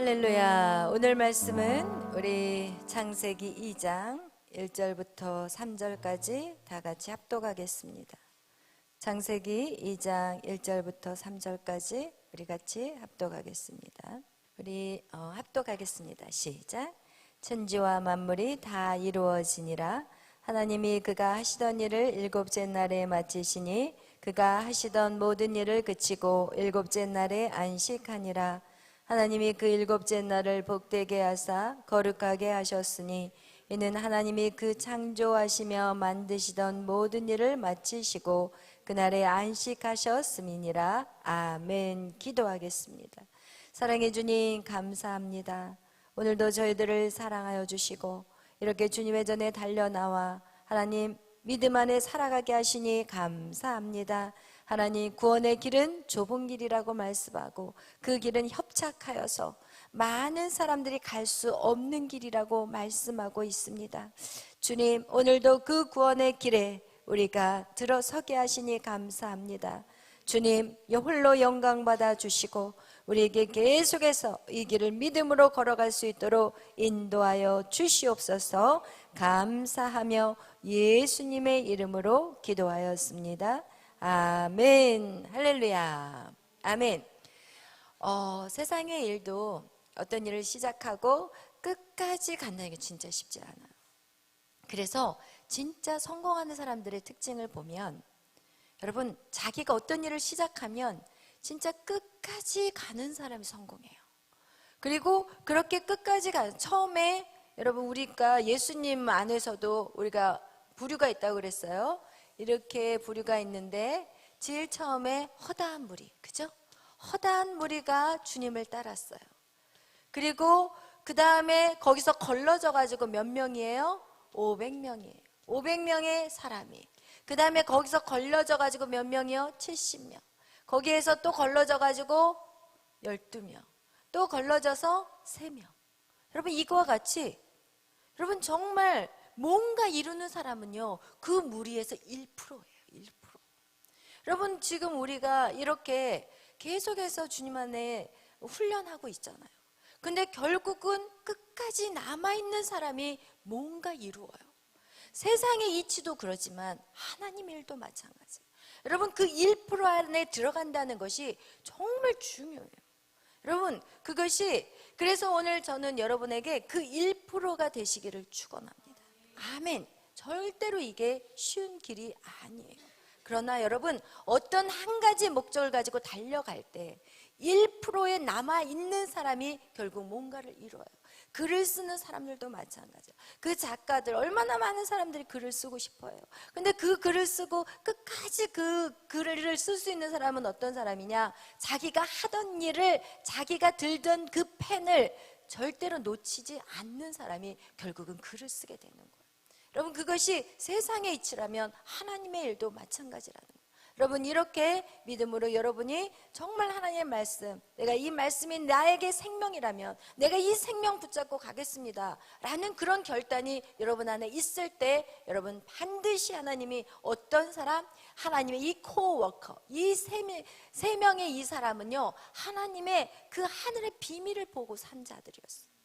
할렐루야. 오늘 말씀은 우리 창세기 2장 1절부터 3절까지 다 같이 합독하겠습니다. 창세기 2장 1절부터 3절까지 우리 같이 합독하겠습니다. 우리 합독하겠습니다. 시작. 천지와 만물이 다 이루어지니라. 하나님이 그가 하시던 일을 일곱째 날에 마치시니 그가 하시던 모든 일을 그치고 일곱째 날에 안식하니라. 하나님이 그 일곱째 날을 복되게 하사 거룩하게 하셨으니 이는 하나님이 그 창조하시며 만드시던 모든 일을 마치시고 그날에 안식하셨음이니라. 아멘. 기도하겠습니다. 사랑해 주님, 감사합니다. 오늘도 저희들을 사랑하여 주시고 이렇게 주님의 전에 달려나와 하나님 믿음 안에 살아가게 하시니 감사합니다. 하나님, 구원의 길은 좁은 길이라고 말씀하고 그 길은 협착하여서 많은 사람들이 갈 수 없는 길이라고 말씀하고 있습니다. 주님, 오늘도 그 구원의 길에 우리가 들어서게 하시니 감사합니다. 주님, 홀로 영광 받아 주시고 우리에게 계속해서 이 길을 믿음으로 걸어갈 수 있도록 인도하여 주시옵소서. 감사하며 예수님의 이름으로 기도하였습니다. 아멘. 할렐루야. 아멘. 세상의 일도 어떤 일을 시작하고 끝까지 간다는 게 진짜 쉽지 않아요. 그래서 진짜 성공하는 사람들의 특징을 보면 여러분, 자기가 어떤 일을 시작하면 진짜 끝까지 가는 사람이 성공해요. 그리고 그렇게 끝까지 처음에 여러분, 우리가 예수님 안에서도 우리가 부류가 있다고 그랬어요. 이렇게 부류가 있는데 제일 처음에 허다한 무리, 그죠? 허다한 무리가 주님을 따랐어요. 그리고 그 다음에 거기서 걸러져 가지고 몇 명이에요? 500명이에요. 500명의 사람이. 그 다음에 거기서 걸러져 가지고 몇 명이요? 70명. 거기에서 또 걸러져 가지고 12명. 또 걸러져서 3명. 여러분, 이거와 같이 여러분 정말 뭔가 이루는 사람은요, 그 무리에서 1%예요. 1%. 여러분, 지금 우리가 이렇게 계속해서 주님 안에 훈련하고 있잖아요. 근데 결국은 끝까지 남아있는 사람이 뭔가 이루어요. 세상의 이치도 그렇지만 하나님 일도 마찬가지예요. 여러분, 그 1% 안에 들어간다는 것이 정말 중요해요. 여러분, 그것이, 그래서 오늘 저는 여러분에게 그 1%가 되시기를 축원합니다. 아멘. 절대로 이게 쉬운 길이 아니에요. 그러나 여러분, 어떤 한 가지 목적을 가지고 달려갈 때 1%에 남아있는 사람이 결국 뭔가를 이뤄요. 글을 쓰는 사람들도 마찬가지예요. 그 작가들, 얼마나 많은 사람들이 글을 쓰고 싶어요. 근데 그 글을 쓰고 끝까지 그 글을 쓸 수 있는 사람은 어떤 사람이냐? 자기가 하던 일을, 자기가 들던 그 펜을 절대로 놓치지 않는 사람이 결국은 글을 쓰게 되는 거예요. 여러분, 그것이 세상의 이치라면 하나님의 일도 마찬가지라는 거예요. 여러분, 이렇게 믿음으로 여러분이 정말 하나님의 말씀, 내가 이 말씀이 나에게 생명이라면 내가 이 생명 붙잡고 가겠습니다 라는 그런 결단이 여러분 안에 있을 때 여러분 반드시 하나님이 어떤 사람, 하나님의 이 코워커, 이 세 명의 이 사람은요, 하나님의 그 하늘의 비밀을 보고 산 자들이었어요.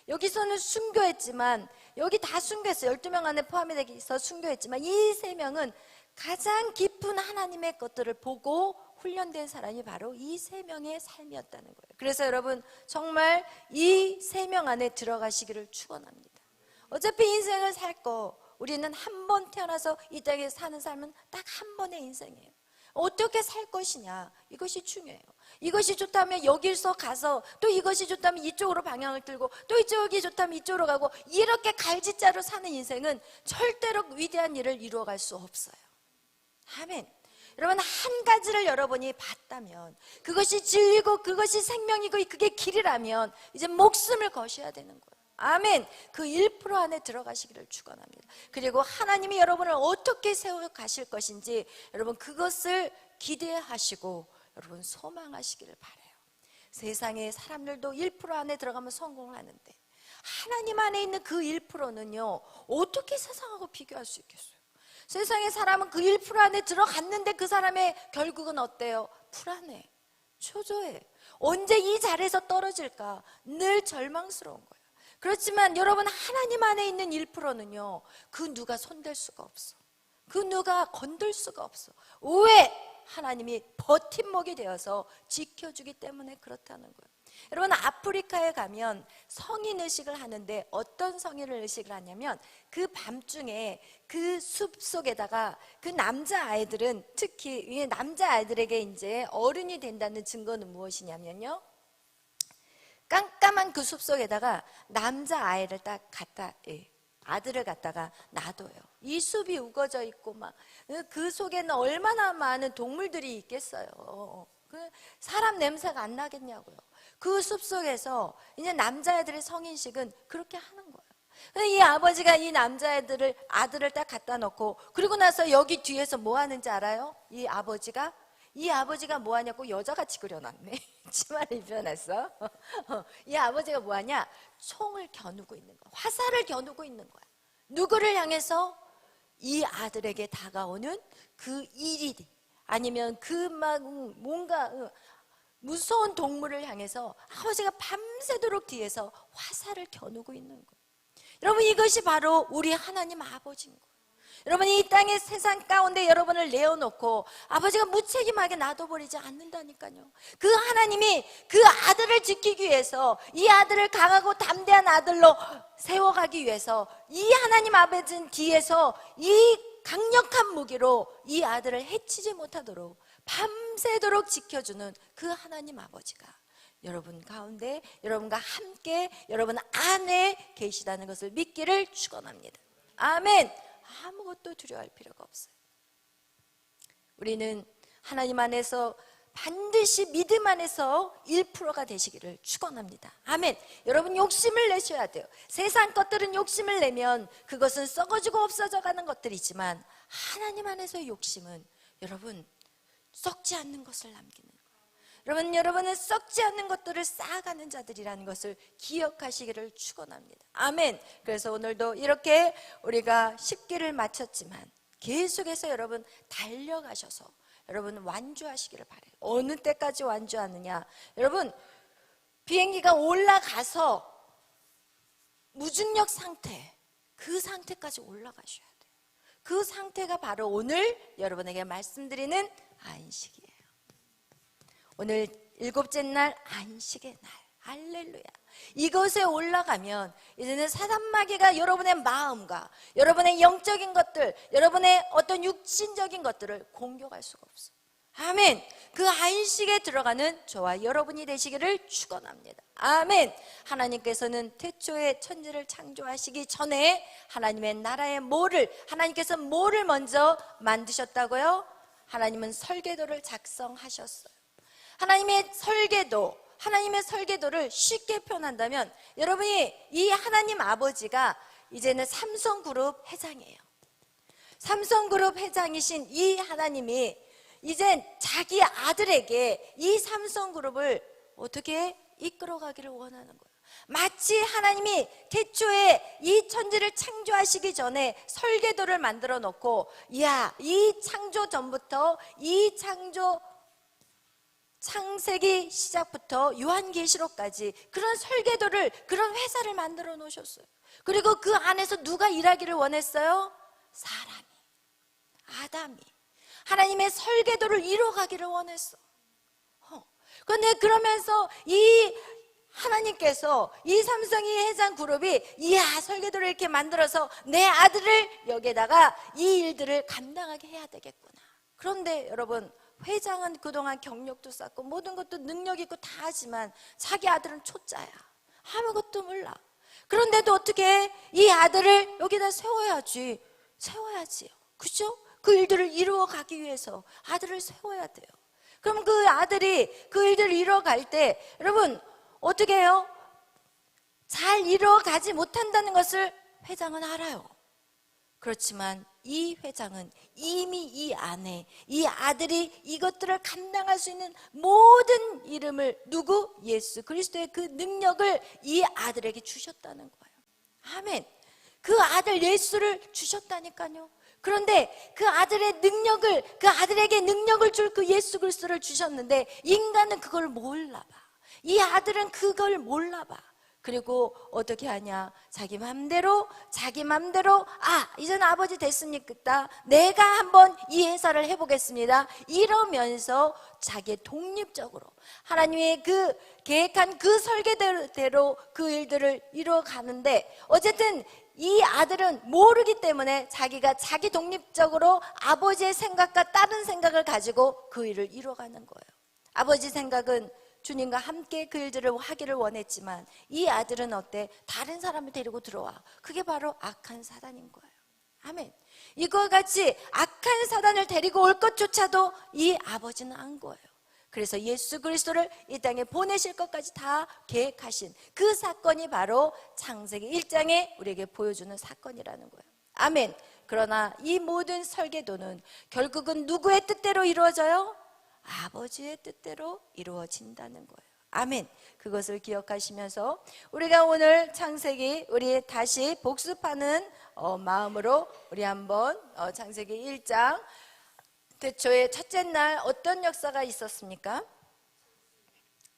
여기서는 순교했지만, 여기 다 순교했어요. 12명 안에 포함이 되어서 순교했지만 이 3명은 가장 깊은 하나님의 것들을 보고 훈련된 사람이 바로 이 3명의 삶이었다는 거예요. 그래서 여러분, 정말 이 3명 안에 들어가시기를 축원합니다. 어차피 인생을 살 거, 우리는 한 번 태어나서 이 땅에 사는 삶은 딱 한 번의 인생이에요. 어떻게 살 것이냐, 이것이 중요해요. 이것이 좋다면 여기서 가서, 또 이것이 좋다면 이쪽으로 방향을 틀고, 또 이쪽이 좋다면 이쪽으로 가고, 이렇게 갈짓자로 사는 인생은 절대로 위대한 일을 이루어갈 수 없어요. 아멘. 여러분, 한 가지를 여러분이 봤다면, 그것이 진리고 그것이 생명이고 그게 길이라면 이제 목숨을 거셔야 되는 거예요. 아멘. 그 1% 안에 들어가시기를 축원합니다. 그리고 하나님이 여러분을 어떻게 세워 가실 것인지 여러분 그것을 기대하시고 여러분 소망하시기를 바라요. 세상의 사람들도 1% 안에 들어가면 성공을 하는데 하나님 안에 있는 그 1%는요 어떻게 세상하고 비교할 수 있겠어요? 세상의 사람은 그 1% 안에 들어갔는데 그 사람의 결국은 어때요? 불안해, 초조해. 언제 이 자리에서 떨어질까 늘 절망스러운 거예요. 그렇지만 여러분, 하나님 안에 있는 1%는요 그 누가 손댈 수가 없어. 그 누가 건들 수가 없어. 왜? 하나님이 버팀목이 되어서 지켜주기 때문에 그렇다는 거예요. 여러분, 아프리카에 가면 성인의식을 하는데 어떤 성인의식을 하냐면 그 밤중에 그 숲속에다가 그 남자아이들은, 특히 남자아이들에게 이제 어른이 된다는 증거는 무엇이냐면요, 깜깜한 그 숲속에다가 남자아이를 딱 갖다, 아들을 갖다가 놔둬요. 이 숲이 우거져 있고 막 그 속에는 얼마나 많은 동물들이 있겠어요. 그 사람 냄새가 안 나겠냐고요. 그 숲속에서 이제 남자애들의 성인식은 그렇게 하는 거예요. 이 아버지가 이 남자애들을, 아들을 딱 갖다 놓고, 그리고 나서 여기 뒤에서 뭐 하는지 알아요? 이 아버지가 뭐 하냐고 여자같이 그려놨네. 치마를 입혀놨어. 이 아버지가 뭐 하냐? 총을 겨누고 있는 거야. 화살을 겨누고 있는 거야. 누구를 향해서? 이 아들에게 다가오는 그 일이, 아니면 그 막 뭔가 무서운 동물을 향해서 아버지가 밤새도록 뒤에서 화살을 겨누고 있는 거예요. 여러분, 이것이 바로 우리 하나님 아버지인 거예요. 여러분, 이 땅의 세상 가운데 여러분을 내어놓고 아버지가 무책임하게 놔둬버리지 않는다니까요. 그 하나님이 그 아들을 지키기 위해서, 이 아들을 강하고 담대한 아들로 세워가기 위해서 이 하나님 아버지는 뒤에서 이 강력한 무기로 이 아들을 해치지 못하도록 밤새도록 지켜주는 그 하나님 아버지가 여러분 가운데, 여러분과 함께, 여러분 안에 계시다는 것을 믿기를 축원합니다. 아멘. 아무것도 두려워할 필요가 없어요. 우리는 하나님 안에서 반드시 믿음 안에서 1%가 되시기를 축원합니다. 아멘. 여러분, 욕심을 내셔야 돼요. 세상 것들은 욕심을 내면 그것은 썩어지고 없어져 가는 것들이지만, 하나님 안에서의 욕심은 여러분 썩지 않는 것을 남기는 거예요. 여러분은 썩지 않는 것들을 쌓아가는 자들이라는 것을 기억하시기를 축원합니다. 아멘. 그래서 오늘도 이렇게 우리가 10기를 마쳤지만 계속해서 여러분 달려가셔서 여러분 완주하시기를 바라요. 어느 때까지 완주하느냐? 여러분, 비행기가 올라가서 무중력 상태, 그 상태까지 올라가셔야 돼요. 그 상태가 바로 오늘 여러분에게 말씀드리는 안식이에요. 오늘 7째 날, 안식의 날. 할렐루야. 이것에 올라가면 이제는 사단마귀가 여러분의 마음과 여러분의 영적인 것들, 여러분의 어떤 육신적인 것들을 공격할 수가 없어요. 아멘. 그 안식에 들어가는 저와 여러분이 되시기를 축원합니다. 아멘. 하나님께서는 태초에 천지를 창조하시기 전에 하나님의 나라의 하나님께서 뭐를 먼저 만드셨다고요? 하나님은 설계도를 작성하셨어요. 하나님의 설계도를 쉽게 표현한다면, 여러분이 이 하나님 아버지가 이제는 삼성그룹 회장이에요. 삼성그룹 회장이신 이 하나님이 이제 자기 아들에게 이 삼성그룹을 어떻게 이끌어가기를 원하는 거예요. 마치 하나님이 태초에 이 천지를 창조하시기 전에 설계도를 만들어 놓고, 이 창조 전부터, 이 창세기 시작부터 요한계시록까지 그런 설계도를, 그런 회사를 만들어 놓으셨어요. 그리고 그 안에서 누가 일하기를 원했어요? 사람이, 아담이 하나님의 설계도를 이뤄가기를 원했어. 그런데 그러면서 이 하나님께서 이 삼성이 회장 그룹이 설계도를 이렇게 만들어서 내 아들을 여기에다가 이 일들을 감당하게 해야 되겠구나. 그런데 여러분, 회장은 그동안 경력도 쌓고 모든 것도 능력 있고 다 하지만 자기 아들은 초짜야. 아무것도 몰라. 그런데도 어떻게 이 아들을 여기다 세워야지요. 그죠? 그 일들을 이루어가기 위해서 아들을 세워야 돼요. 그럼 그 아들이 그 일들을 이루어갈 때 여러분 어떻게 해요? 잘 이루어가지 못한다는 것을 회장은 알아요. 그렇지만 이 회장은 이미 이 안에 이 아들이 이것들을 감당할 수 있는 모든 이름을, 예수 그리스도의 그 능력을 이 아들에게 주셨다는 거예요. 아멘. 그 아들 예수를 주셨다니까요. 그런데 그 아들의 능력을, 그 아들에게 능력을 줄 그 예수 그리스도를 주셨는데 인간은 그걸 몰라봐. 이 아들은 그걸 몰라봐. 그리고 어떻게 하냐? 자기 맘대로 이제는 아버지 됐으니까 내가 한번 이 회사를 해보겠습니다, 이러면서 자기 독립적으로 하나님의 그 계획한 그 설계대로 그 일들을 이루어가는데, 어쨌든 이 아들은 모르기 때문에 자기가 자기 독립적으로 아버지의 생각과 다른 생각을 가지고 그 일을 이루어가는 거예요. 아버지 생각은 주님과 함께 그 일들을 하기를 원했지만 이 아들은 어때? 다른 사람을 데리고 들어와. 그게 바로 악한 사단인 거예요. 아멘. 이거와 같이 악한 사단을 데리고 올 것조차도 이 아버지는 안 거예요. 그래서 예수 그리스도를 이 땅에 보내실 것까지 다 계획하신 그 사건이 바로 창세기 1장에 우리에게 보여주는 사건이라는 거예요. 아멘. 그러나 이 모든 설계도는 결국은 누구의 뜻대로 이루어져요? 아버지의 뜻대로 이루어진다는 거예요. 아멘. 그것을 기억하시면서 우리가 오늘 창세기 우리 다시 복습하는 마음으로 우리 한번 창세기 1장 태초에 첫째 날 어떤 역사가 있었습니까?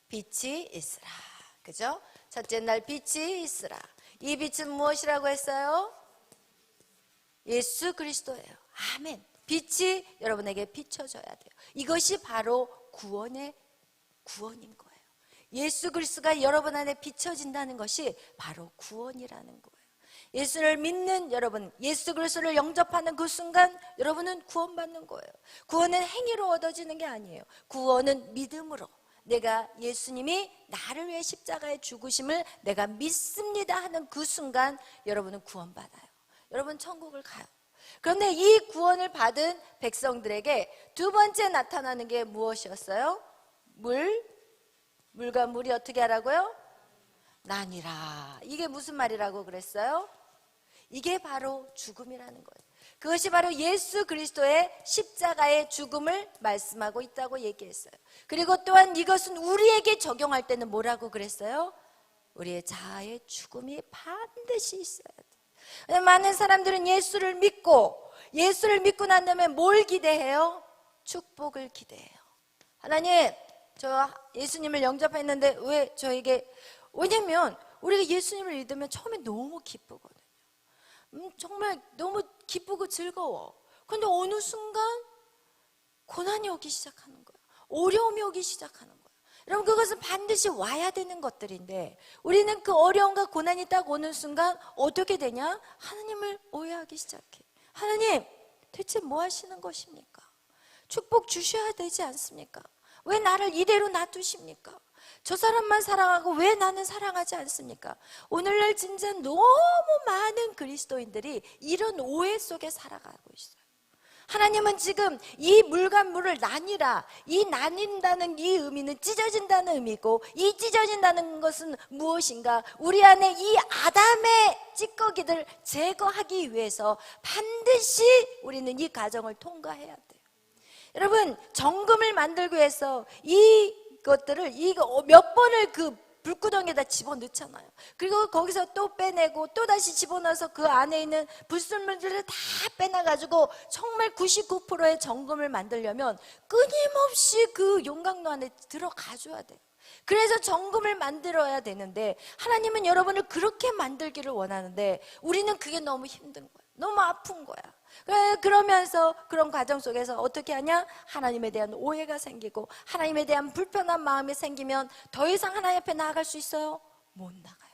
빛이 있으라. 그죠? 첫째 날 빛이 있으라. 이 빛은 무엇이라고 했어요? 예수 그리스도예요. 아멘. 빛이 여러분에게 비춰져야 돼요. 이것이 바로 구원인 거예요. 예수 그리스도가 여러분 안에 비춰진다는 것이 바로 구원이라는 거예요. 예수를 믿는 여러분, 예수 그리스도를 영접하는 그 순간 여러분은 구원받는 거예요. 구원은 행위로 얻어지는 게 아니에요. 구원은 믿음으로, 내가 예수님이 나를 위해 십자가에 죽으심을 내가 믿습니다 하는 그 순간 여러분은 구원받아요. 여러분 천국을 가요. 그런데 이 구원을 받은 백성들에게 두 번째 나타나는 게 무엇이었어요? 물과 물이 어떻게 하라고요? 나뉘라. 이게 무슨 말이라고 그랬어요? 이게 바로 죽음이라는 거예요. 그것이 바로 예수 그리스도의 십자가의 죽음을 말씀하고 있다고 얘기했어요. 그리고 또한 이것은 우리에게 적용할 때는 뭐라고 그랬어요? 우리의 자아의 죽음이 반드시 있어야 돼요. 많은 사람들은 예수를 믿고 난 다음에 뭘 기대해요? 축복을 기대해요. 하나님, 저 예수님을 영접했는데 왜 저에게, 왜냐면 우리가 예수님을 믿으면 처음에 너무 기쁘거든요. 정말 너무 기쁘고 즐거워. 그런데 어느 순간 고난이 오기 시작하는 거예요. 어려움이 오기 시작하는 거예요. 여러분, 그것은 반드시 와야 되는 것들인데 우리는 그 어려움과 고난이 딱 오는 순간 어떻게 되냐? 하나님을 오해하기 시작해. 하나님, 대체 뭐 하시는 것입니까? 축복 주셔야 되지 않습니까? 왜 나를 이대로 놔두십니까? 저 사람만 사랑하고 왜 나는 사랑하지 않습니까? 오늘날 진짜 너무 많은 그리스도인들이 이런 오해 속에 살아가고 있어요. 하나님은 지금 이 물과 물을 나뉘라, 이 나뉜다는 이 의미는 찢어진다는 의미고, 이 찢어진다는 것은 무엇인가? 우리 안에 이 아담의 찌꺼기들 제거하기 위해서 반드시 우리는 이 과정을 통과해야 돼요. 여러분, 정금을 만들기 위해서 이것들을 몇 번을 그 불구덩이에다 집어넣잖아요. 그리고 거기서 또 빼내고 또 다시 집어넣어서 그 안에 있는 불순물들을 다 빼놔가지고 정말 99%의 정금을 만들려면 끊임없이 그 용광로 안에 들어가줘야 돼요. 그래서 정금을 만들어야 되는데 하나님은 여러분을 그렇게 만들기를 원하는데 우리는 그게 너무 힘든 거예요. 너무 아픈 거야. 그러면서 그런 과정 속에서 어떻게 하냐? 하나님에 대한 오해가 생기고 하나님에 대한 불편한 마음이 생기면 더 이상 하나님 앞에 나아갈 수 있어요? 못 나가요.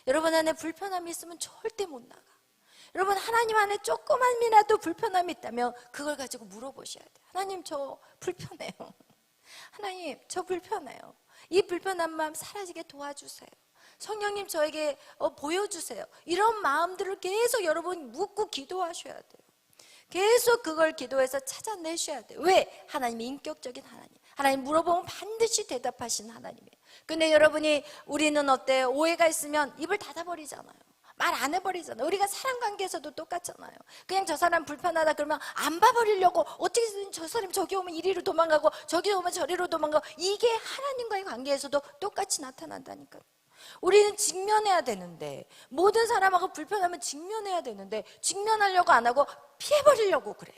여러분 안에 불편함이 있으면 절대 못 나가. 여러분, 하나님 안에 조그만이라도 불편함이 있다면 그걸 가지고 물어보셔야 돼요. 하나님, 저 불편해요. 하나님, 저 불편해요. 이 불편한 마음 사라지게 도와주세요. 성령님, 저에게 보여주세요. 이런 마음들을 계속 여러분 묻고 기도하셔야 돼요. 계속 그걸 기도해서 찾아내셔야 돼요. 왜? 하나님이 인격적인 하나님 물어보면 반드시 대답하신 하나님이에요. 근데 여러분이, 우리는 어때요? 오해가 있으면 입을 닫아버리잖아요. 말 안 해버리잖아요. 우리가 사람 관계에서도 똑같잖아요. 그냥 저 사람 불편하다 그러면 안 봐버리려고 어떻게든 저 사람 저기 오면 이리로 도망가고 저기 오면 저리로 도망가고, 이게 하나님과의 관계에서도 똑같이 나타난다니까요. 우리는 직면해야 되는데, 모든 사람하고 불편하면 직면해야 되는데 직면하려고 안 하고 피해버리려고 그래.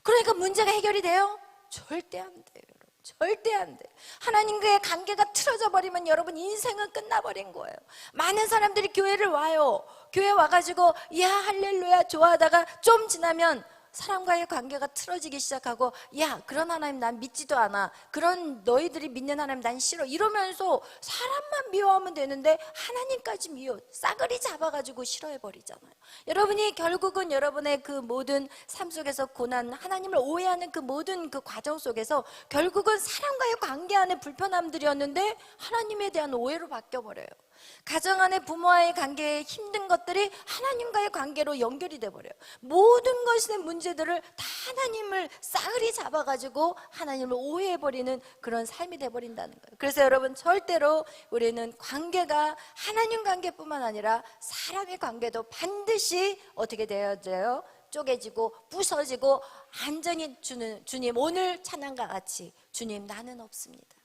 그러니까 문제가 해결이 돼요? 절대 안 돼요. 절대 안 돼. 하나님과의 관계가 틀어져 버리면 여러분 인생은 끝나버린 거예요. 많은 사람들이 교회를 와요. 교회 와가지고 야 할렐루야 좋아하다가 좀 지나면 사람과의 관계가 틀어지기 시작하고, 야 그런 하나님 난 믿지도 않아, 그런 너희들이 믿는 하나님 난 싫어, 이러면서 사람만 미워하면 되는데 하나님까지 싸그리 잡아가지고 싫어해버리잖아요. 여러분이 결국은 여러분의 그 모든 삶 속에서 고난, 하나님을 오해하는 그 모든 그 과정 속에서 결국은 사람과의 관계 안에 불편함들이었는데 하나님에 대한 오해로 바뀌어버려요. 가정 안에 부모와의 관계에 힘든 것들이 하나님과의 관계로 연결이 돼버려요. 모든 것의 문제들을 다 하나님을 싸그리 잡아가지고 하나님을 오해해버리는 그런 삶이 돼버린다는 거예요. 그래서 여러분 절대로 우리는 관계가 하나님 관계뿐만 아니라 사람의 관계도 반드시 어떻게 되어져요? 쪼개지고 부서지고 완전히 주님 오늘 찬양과 같이 주님 나는 없습니다.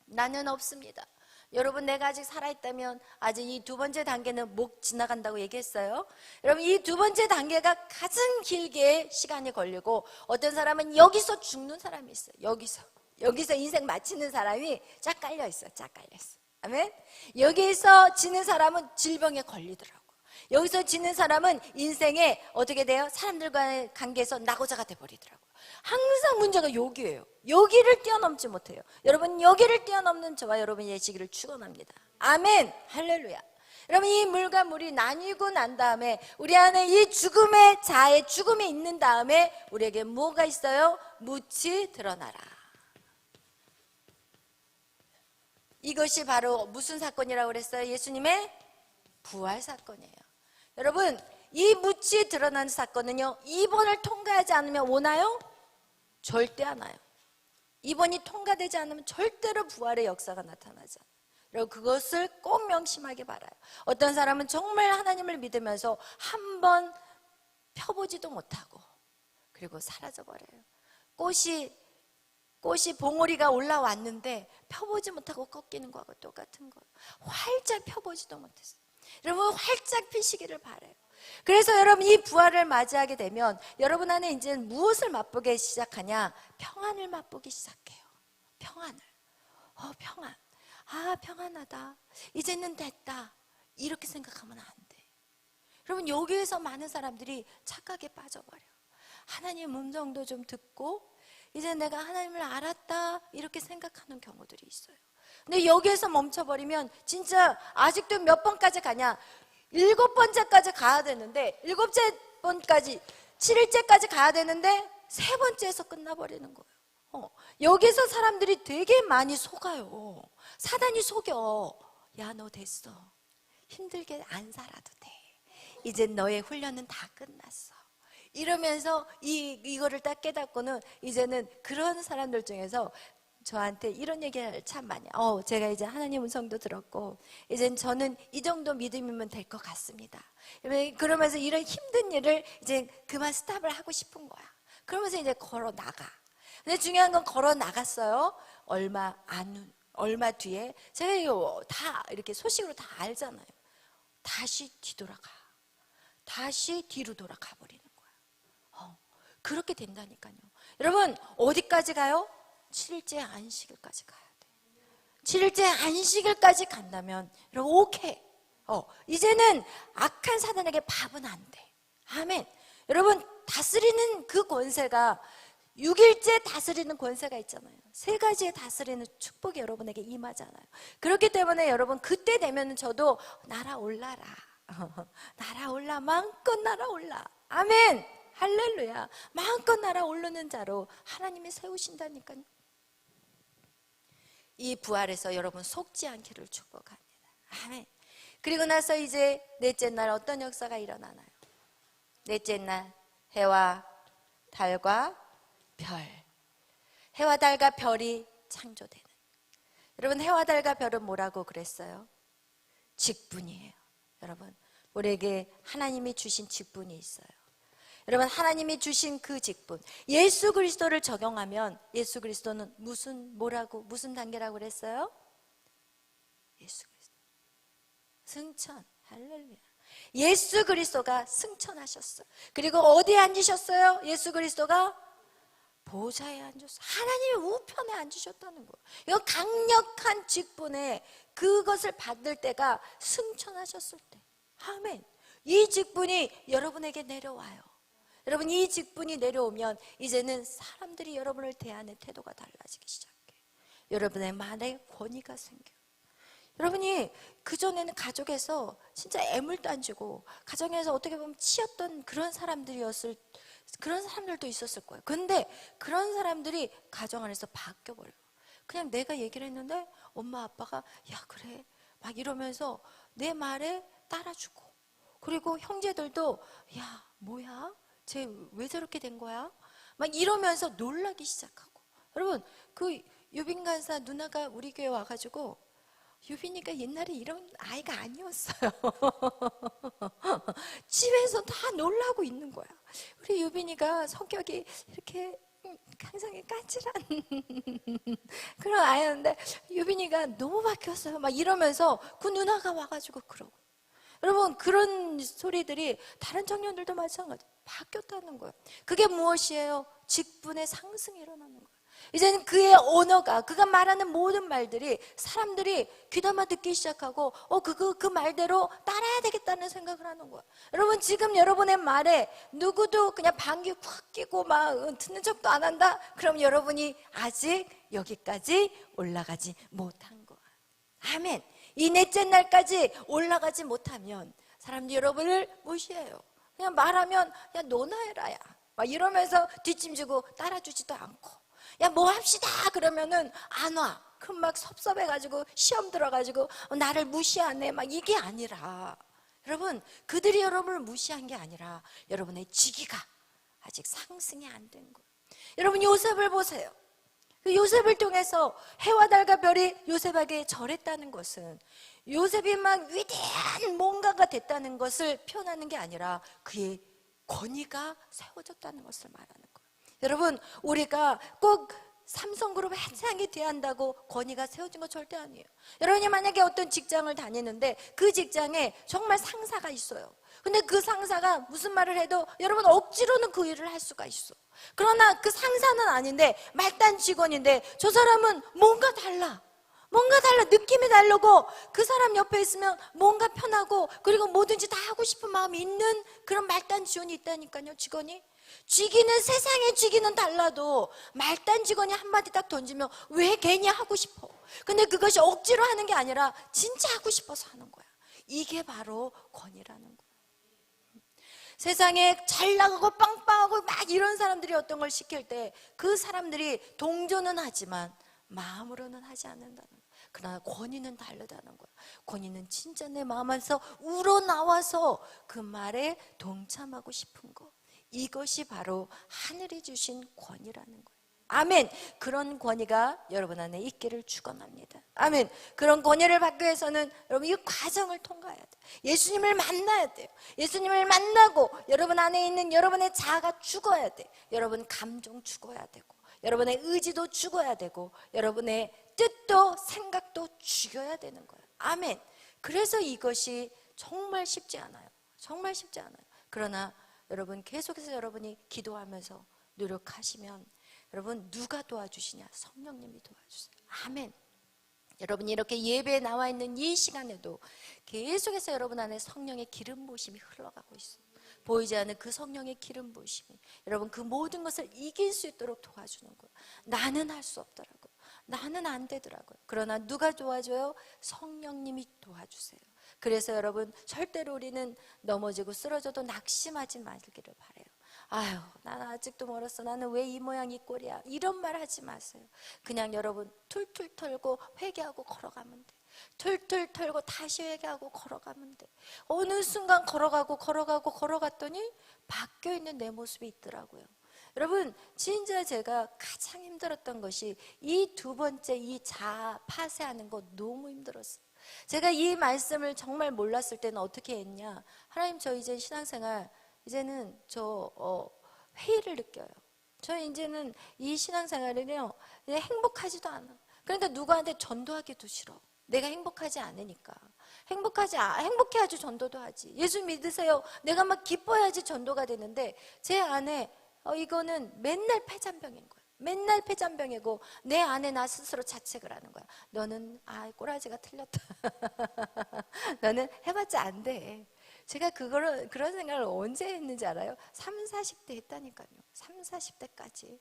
나는 없습니다. 여러분 내가 아직 살아있다면 아직 이 두 번째 단계는 못 지나간다고 얘기했어요. 여러분 이 두 번째 단계가 가장 길게 시간이 걸리고, 어떤 사람은 여기서 죽는 사람이 있어요. 여기서 인생 마치는 사람이 쫙 깔려 있어요. 쫙 깔려 있어요. 아멘. 여기서 지는 사람은 질병에 걸리더라고요. 여기서 지는 사람은 인생에 어떻게 돼요? 사람들과의 관계에서 낙오자가 돼버리더라고요. 항상 문제가 여기예요. 여기를 뛰어넘지 못해요. 여러분 여기를 뛰어넘는 저와 여러분이 되시기를 축원합니다. 아멘. 할렐루야. 여러분 이 물과 물이 나뉘고 난 다음에 우리 안에 이 죽음의 자의 죽음이 있는 다음에 우리에게 뭐가 있어요? 묻이 드러나라. 이것이 바로 무슨 사건이라고 그랬어요? 예수님의 부활 사건이에요. 여러분 이 묻이 드러나는 사건은요, 2번을 통과하지 않으면 오나요? 절대 안 와요. 2번이 통과되지 않으면 절대로 부활의 역사가 나타나지 않아요. 여러분 그것을 꼭 명심하기 바라요. 어떤 사람은 정말 하나님을 믿으면서 한 번 펴보지도 못하고 그리고 사라져버려요. 꽃이 봉오리가 올라왔는데 펴보지 못하고 꺾이는 거하고 똑같은 거예요. 활짝 펴보지도 못했어요. 여러분 활짝 피시기를 바라요. 그래서 여러분 이 부활을 맞이하게 되면 여러분 안에 이제 무엇을 맛보기 시작하냐? 평안을 맛보기 시작해요. 평안을. 평안. 아 평안하다. 이제는 됐다. 이렇게 생각하면 안 돼. 여러분 여기에서 많은 사람들이 착각에 빠져버려. 하나님 음성도 좀 듣고 이제 내가 하나님을 알았다 이렇게 생각하는 경우들이 있어요. 근데 여기에서 멈춰버리면 진짜 아직도 몇 번까지 가냐? 7번째까지 가야 되는데 7번까지 7일째까지 가야 되는데 3번째에서 끝나버리는 거예요. 여기서 사람들이 되게 많이 속아요. 사단이 속여. 야 너 됐어. 힘들게 안 살아도 돼. 이제 너의 훈련은 다 끝났어. 이러면서 이거를 딱 깨닫고는 이제는 그런 사람들 중에서 저한테 이런 얘기를 참 많이 제가 이제 하나님 음성도 들었고 이젠 저는 이 정도 믿음이면 될 것 같습니다. 그러면서 이런 힘든 일을 이제 그만 스탑을 하고 싶은 거야. 그러면서 이제 걸어 나가. 근데 중요한 건 걸어 나갔어요. 얼마 뒤에 제가 이거 다 이렇게 소식으로 다 알잖아요. 다시 뒤돌아가. 다시 뒤로 돌아가 버리는 거야. 그렇게 된다니까요. 여러분 어디까지 가요? 7일째 안식일까지 가야 돼. 7일째 안식일까지 간다면 여러분 오케이. 이제는 악한 사단에게 밥은 안 돼. 아멘. 여러분 다스리는 그 권세가 6일째 다스리는 권세가 있잖아요. 3가지의 다스리는 축복이 여러분에게 임하잖아요. 그렇기 때문에 여러분 그때 되면 저도 날아올라라. 날아올라 마음껏 날아올라. 아멘. 할렐루야. 마음껏 날아오르는 자로 하나님이 세우신다니까요. 이 부활에서 여러분 속지 않기를 축복합니다. 아멘. 그리고 나서 이제 넷째 날 어떤 역사가 일어나나요? 넷째 날 해와 달과 별. 해와 달과 별이 창조되는. 여러분 해와 달과 별은 뭐라고 그랬어요? 직분이에요. 여러분 우리에게 하나님이 주신 직분이 있어요. 여러분 하나님이 주신 그 직분, 예수 그리스도를 적용하면 예수 그리스도는 무슨 단계라고 그랬어요? 예수 그리스도 승천. 할렐루야. 예수 그리스도가 승천하셨어요. 그리고 어디에 앉으셨어요? 예수 그리스도가 보좌에 앉으셨어요. 하나님의 우편에 앉으셨다는 거예요. 이거 강력한 직분에 그것을 받을 때가 승천하셨을 때. 아멘. 이 직분이 여러분에게 내려와요. 여러분, 이 직분이 내려오면 이제는 사람들이 여러분을 대하는 태도가 달라지기 시작해요. 여러분의 말에 권위가 생겨요. 여러분이 그전에는 가족에서 진짜 애물도 안 주고 가정에서 어떻게 보면 치였던 그런 사람들도 있었을 거예요. 근데 그런 사람들이 가정 안에서 바뀌어버려요. 그냥 내가 얘기를 했는데 엄마 아빠가 야 그래 막 이러면서 내 말에 따라주고, 그리고 형제들도 야 뭐야 쟤 왜 저렇게 된 거야 막 이러면서 놀라기 시작하고. 여러분, 그 유빈 간사 누나가 우리 교회 와가지고 유빈이가 옛날에 이런 아이가 아니었어요. 집에서 다 놀라고 있는 거야. 우리 유빈이가 성격이 이렇게 항상 까칠한 그런 아이였는데 유빈이가 너무 바뀌었어요 막 이러면서 그 누나가 와가지고 그러고. 여러분, 그런 소리들이 다른 청년들도 마찬가지 바뀌었다는 거예요. 그게 무엇이에요? 직분의 상승이 일어나는 거예요. 이제는 그의 언어가, 그가 말하는 모든 말들이 사람들이 귀담아 듣기 시작하고 그 말대로 따라야 되겠다는 생각을 하는 거야. 여러분, 지금 여러분의 말에 누구도 그냥 방귀 확 끼고 막 듣는 척도 안 한다? 그럼 여러분이 아직 여기까지 올라가지 못한 거야. 아멘. 이 넷째 날까지 올라가지 못하면 사람들이 여러분을 무시해요. 그냥 말하면 야 너나 해라 야 막 이러면서 뒷짐지고 따라주지도 않고, 야 뭐 합시다 그러면은 안 와. 그럼 막 섭섭해가지고 시험 들어가지고 나를 무시하네 막 이게 아니라, 여러분 그들이 여러분을 무시한 게 아니라 여러분의 직위가 아직 상승이 안 된 거예요. 여러분 요셉을 보세요. 그 요셉을 통해서 해와 달과 별이 요셉에게 절했다는 것은 요셉이 막 위대한 뭔가가 됐다는 것을 표현하는 게 아니라 그의 권위가 세워졌다는 것을 말하는 거예요. 여러분, 우리가 꼭 삼성그룹 회장이 돼야 한다고 권위가 세워진 거 절대 아니에요. 여러분이 만약에 어떤 직장을 다니는데 그 직장에 정말 상사가 있어요. 근데 그 상사가 무슨 말을 해도 여러분 억지로는 그 일을 할 수가 있어. 그러나 그 상사는 아닌데 말단 직원인데 저 사람은 뭔가 달라. 느낌이 다르고 그 사람 옆에 있으면 뭔가 편하고 그리고 뭐든지 다 하고 싶은 마음이 있는 그런 말단 직원이 있다니까요. 직원이 쥐기는, 세상의 쥐기는 달라도 말단 직원이 한마디 딱 던지면 왜 괜히 하고 싶어. 근데 그것이 억지로 하는 게 아니라 진짜 하고 싶어서 하는 거야. 이게 바로 권위라는 거야. 세상에 잘 나가고 빵빵하고 막 이런 사람들이 어떤 걸 시킬 때 그 사람들이 동조는 하지만 마음으로는 하지 않는다는 거야. 그러나 권위는 다르다는 거야. 권위는 진짜 내 마음 안에서 우러나와서 그 말에 동참하고 싶은 거. 이것이 바로 하늘이 주신 권위라는 거예요. 아멘. 그런 권위가 여러분 안에 있기를 축원합니다. 아멘. 그런 권위를 받기 위해서는 여러분 이 과정을 통과해야 돼요. 예수님을 만나야 돼요. 예수님을 만나고 여러분 안에 있는 여러분의 자아가 죽어야 돼요. 여러분 감정 죽어야 되고 여러분의 의지도 죽어야 되고 여러분의 뜻도 생각도 죽여야 되는 거예요. 아멘. 그래서 이것이 정말 쉽지 않아요. 정말 쉽지 않아요. 그러나 여러분 계속해서 여러분이 기도하면서 노력하시면 여러분 누가 도와주시냐? 성령님이 도와주세요. 아멘. 여러분이 이렇게 예배에 나와 있는 이 시간에도 계속해서 여러분 안에 성령의 기름 부으심이 흘러가고 있어요. 보이지 않는 그 성령의 기름 부으심이 여러분 그 모든 것을 이길 수 있도록 도와주는 거예요. 나는 할 수 없더라고요. 나는 안 되더라고요. 그러나 누가 도와줘요? 성령님이 도와주세요. 그래서 여러분 절대로 우리는 넘어지고 쓰러져도 낙심하지 말기를 바라요. 아유, 나는 아직도 멀었어. 나는 왜 이 모양 이 꼴이야. 이런 말 하지 마세요. 그냥 여러분 툴툴 털고 회개하고 걸어가면 돼. 툴툴 털고 다시 회개하고 걸어가면 돼. 어느 순간 걸어갔더니 바뀌어있는 내 모습이 있더라고요. 여러분 진짜 제가 가장 힘들었던 것이 이 두 번째 이 자아 파쇄하는 거 너무 힘들었어요. 제가 이 말씀을 정말 몰랐을 때는 어떻게 했냐. 하나님 저 이제 신앙생활 이제는 회의를 느껴요. 저 이제는 이 신앙생활은요 행복하지도 않아. 그러니까 누구한테 전도하기도 싫어. 내가 행복하지 않으니까. 행복해야지 전도도 하지. 예수 믿으세요. 내가 막 기뻐야지 전도가 되는데 제 안에 이거는 맨날 폐잔병인 거야. 맨날 폐잔병이고 내 안에 나 스스로 자책을 하는 거야. 너는 꼬라지가 틀렸다. 너는 해봤자 안 돼. 제가 그런 생각을 언제 했는지 알아요? 30, 40대 했다니까요. 30, 40대까지.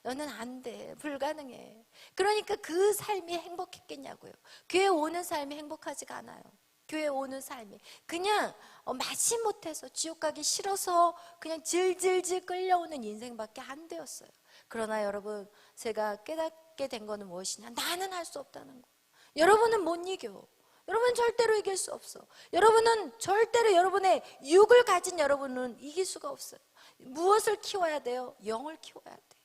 너는 안 돼. 불가능해. 그러니까 그 삶이 행복했겠냐고요. 교회 오는 삶이 행복하지가 않아요. 교회 오는 삶이 그냥 마지못해서 지옥 가기 싫어서 그냥 질질질 끌려오는 인생밖에 안 되었어요. 그러나 여러분, 제가 깨닫게 된 거는 무엇이냐? 나는 할 수 없다는 거. 여러분은 못 이겨. 여러분 절대로 이길 수 없어. 여러분은 절대로 여러분의 육을 가진 여러분은 이길 수가 없어요. 무엇을 키워야 돼요? 영을 키워야 돼.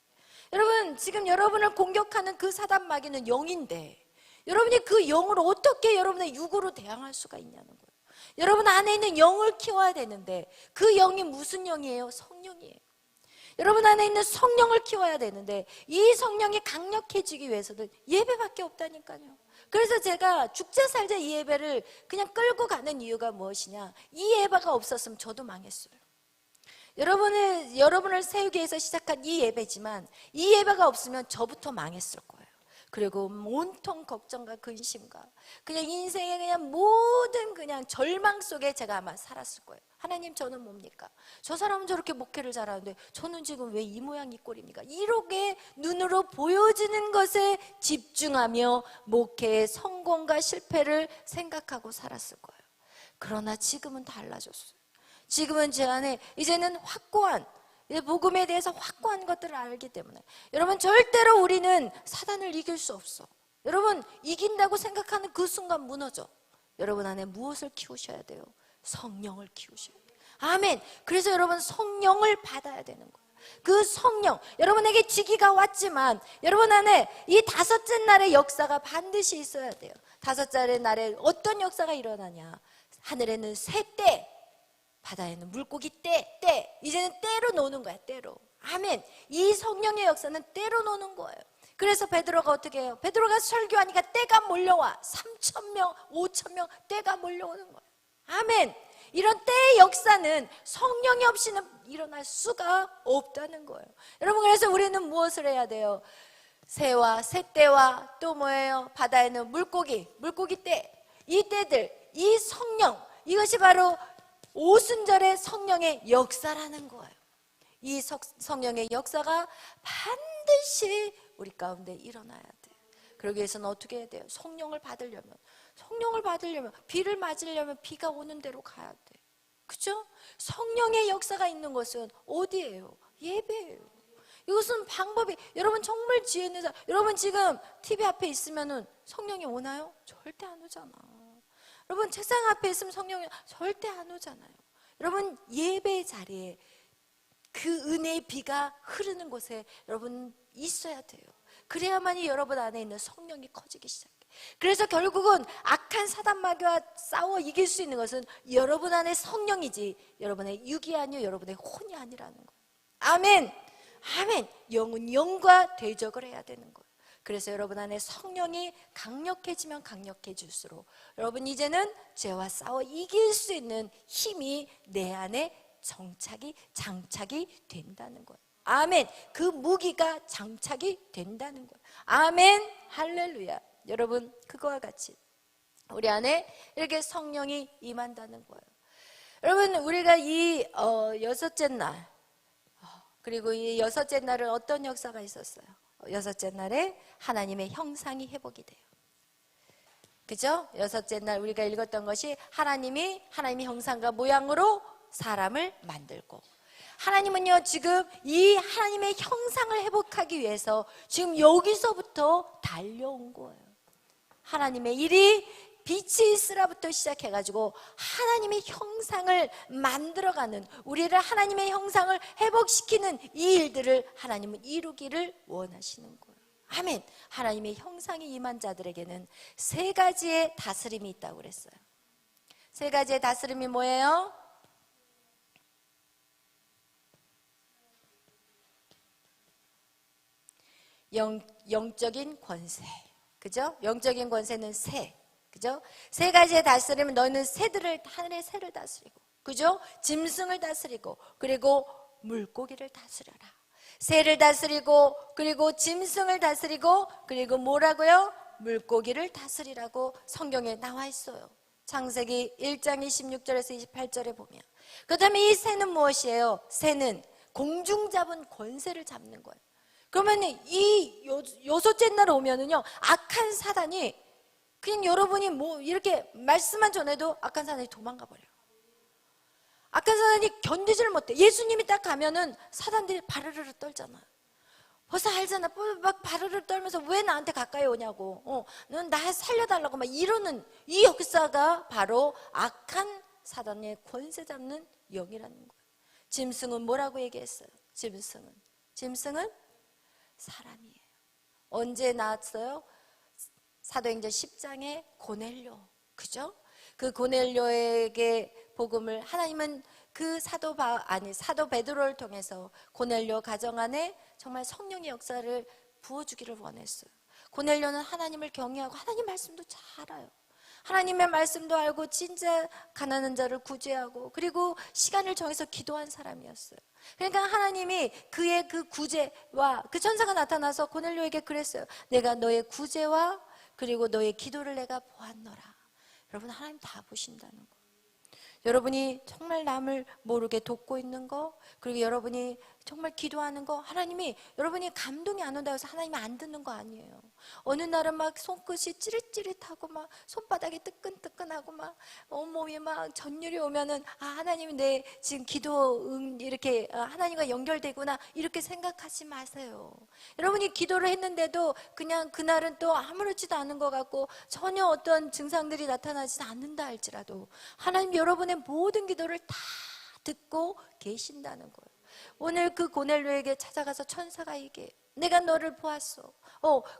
여러분, 지금 여러분을 공격하는 그 사단 마귀는 영인데 여러분이 그 영을 어떻게 여러분의 육으로 대항할 수가 있냐는 거예요. 여러분 안에 있는 영을 키워야 되는데 그 영이 무슨 영이에요? 성령이에요. 여러분 안에 있는 성령을 키워야 되는데 이 성령이 강력해지기 위해서는 예배밖에 없다니까요. 그래서 제가 죽자 살자 이 예배를 그냥 끌고 가는 이유가 무엇이냐? 이 예배가 없었으면 저도 망했어요. 여러분을 세우기 위해서 시작한 이 예배지만 이 예배가 없으면 저부터 망했을 거예요. 그리고 온통 걱정과 근심과 그냥 인생의 그냥 모든 그냥 절망 속에 제가 아마 살았을 거예요. 하나님, 저는 뭡니까? 저 사람은 저렇게 목회를 잘하는데 저는 지금 왜 이 모양 이 꼴입니까? 이렇게 눈으로 보여지는 것에 집중하며 목회의 성공과 실패를 생각하고 살았을 거예요. 그러나 지금은 달라졌어요. 지금은 제 안에 이제는 확고한 복음에 대해서 확고한 것들을 알기 때문에 여러분, 절대로 우리는 사단을 이길 수 없어. 여러분, 이긴다고 생각하는 그 순간 무너져. 여러분 안에 무엇을 키우셔야 돼요? 성령을 키우셔야 돼요. 아멘. 그래서 여러분 성령을 받아야 되는 거예요. 그 성령, 여러분에게 지기가 왔지만 여러분 안에 이 다섯째 날의 역사가 반드시 있어야 돼요. 다섯째 날에 어떤 역사가 일어나냐? 하늘에는 새 때, 바다에는 물고기 때. 이제는 때로 노는 거야, 때로. 아멘. 이 성령의 역사는 때로 노는 거예요. 그래서 베드로가 어떻게 해요? 베드로가 설교하니까 때가 몰려와. 3,000명, 5,000명 때가 몰려오는 거예요. 아멘. 이런 때의 역사는 성령이 없이는 일어날 수가 없다는 거예요. 여러분, 그래서 우리는 무엇을 해야 돼요? 새와 새때와 또 뭐예요? 바다에는 물고기 때. 이 때들, 이 성령, 이것이 바로 오순절의 성령의 역사라는 거예요. 이 성령의 역사가 반드시 우리 가운데 일어나야 돼요. 그러기 위해서는 어떻게 해야 돼요? 성령을 받으려면 비를 맞으려면 비가 오는 대로 가야 돼. 그죠? 성령의 역사가 있는 것은 어디예요? 예배예요. 이것은 방법이, 여러분 정말 지혜 있는 사람, 여러분 지금 TV 앞에 있으면은 성령이 오나요? 절대 안 오잖아. 여러분 책상 앞에 있으면 성령이 절대 안 오잖아요. 여러분 예배 자리에 그 은혜의 비가 흐르는 곳에 여러분 있어야 돼요. 그래야만이 여러분 안에 있는 성령이 커지기 시작해요. 그래서 결국은 악한 사단 마귀와 싸워 이길 수 있는 것은 여러분 안에 성령이지 여러분의 육이 아니요 여러분의 혼이 아니라는 거예요. 아멘. 아멘. 영은 영과 대적을 해야 되는 거예요. 그래서 여러분 안에 성령이 강력해지면 강력해질수록 여러분 이제는 죄와 싸워 이길 수 있는 힘이 내 안에 장착이 된다는 거예요. 아멘. 그 무기가 장착이 된다는 거예요. 아멘. 할렐루야. 여러분 그거와 같이 우리 안에 이렇게 성령이 임한다는 거예요. 여러분 우리가 이 여섯째 날 그리고 이 여섯째 날은 어떤 역사가 있었어요? 여섯째 날에 하나님의 형상이 회복이 돼요. 그죠? 여섯째 날 우리가 읽었던 것이 하나님의 형상과 모양으로 사람을 만들고, 하나님은요 지금 이 하나님의 형상을 회복하기 위해서 지금 여기서부터 달려온 거예요. 하나님의 일이 빛이 있으라부터 시작해가지고 하나님의 형상을 만들어가는, 우리를 하나님의 형상을 회복시키는 이 일들을 하나님은 이루기를 원하시는 거예요. 아멘. 하나님의 형상이 임한 자들에게는 세 가지의 다스림이 있다고 그랬어요. 세 가지의 다스림이 뭐예요? 영적인 권세, 그죠? 영적인 권세는 새, 그죠? 세 가지의 다스림은 너희는 새들을, 하늘의 새를 다스리고, 그죠? 짐승을 다스리고, 그리고 물고기를 다스려라. 새를 다스리고, 그리고 짐승을 다스리고, 그리고 뭐라고요? 물고기를 다스리라고 성경에 나와 있어요. 창세기 1장 26절에서 28절에 보면. 그 다음에 이 새는 무엇이에요? 새는 공중 잡은 권세를 잡는 거예요. 그러면 이 여섯째 날 오면은요, 악한 사단이 그냥 여러분이 뭐 이렇게 말씀만 전해도 악한 사단이 도망가 버려요. 악한 사단이 견디지를 못해. 예수님이 딱 가면은 사단들이 바르르르 떨잖아요. 벌써 알잖아. 막 바르르 떨면서 왜 나한테 가까이 오냐고. 넌 나 살려달라고 막 이러는 이 역사가 바로 악한 사단의 권세 잡는 영이라는 거예요. 짐승은 뭐라고 얘기했어요? 짐승은 사람이에요. 언제 나왔어요? 사도행전 10장에 고넬료, 그죠? 그 고넬료에게 복음을 하나님은 그 사도 베드로를 통해서 고넬료 가정 안에 정말 성령의 역사를 부어주기를 원했어요. 고넬료는 하나님을 경외하고 하나님 말씀도 잘 알아요. 하나님의 말씀도 알고 진짜 가난한 자를 구제하고, 그리고 시간을 정해서 기도한 사람이었어요. 그러니까 하나님이 그의 그 구제와 그 천사가 나타나서 고넬료에게 그랬어요. 내가 너의 구제와 그리고 너의 기도를 내가 보았노라. 여러분, 하나님 다 보신다는 거. 여러분이 정말 남을 모르게 돕고 있는 거, 그리고 여러분이 정말 기도하는 거, 하나님이 여러분이 감동이 안 온다고 해서 하나님이 안 듣는 거 아니에요. 어느 날은 막 손끝이 찌릿찌릿하고 막 손바닥이 뜨끈뜨끈하고 막 온몸이 막 전율이 오면은 하나님이 내 지금 기도 이렇게 하나님과 연결되구나, 이렇게 생각하지 마세요. 여러분이 기도를 했는데도 그냥 그날은 또 아무렇지도 않은 것 같고 전혀 어떤 증상들이 나타나지 않는다 할지라도 하나님 여러분의 모든 기도를 다 듣고 계신다는 거예요. 오늘 그 고넬료에게 찾아가서 천사가 얘기해요. 내가 너를 보았어.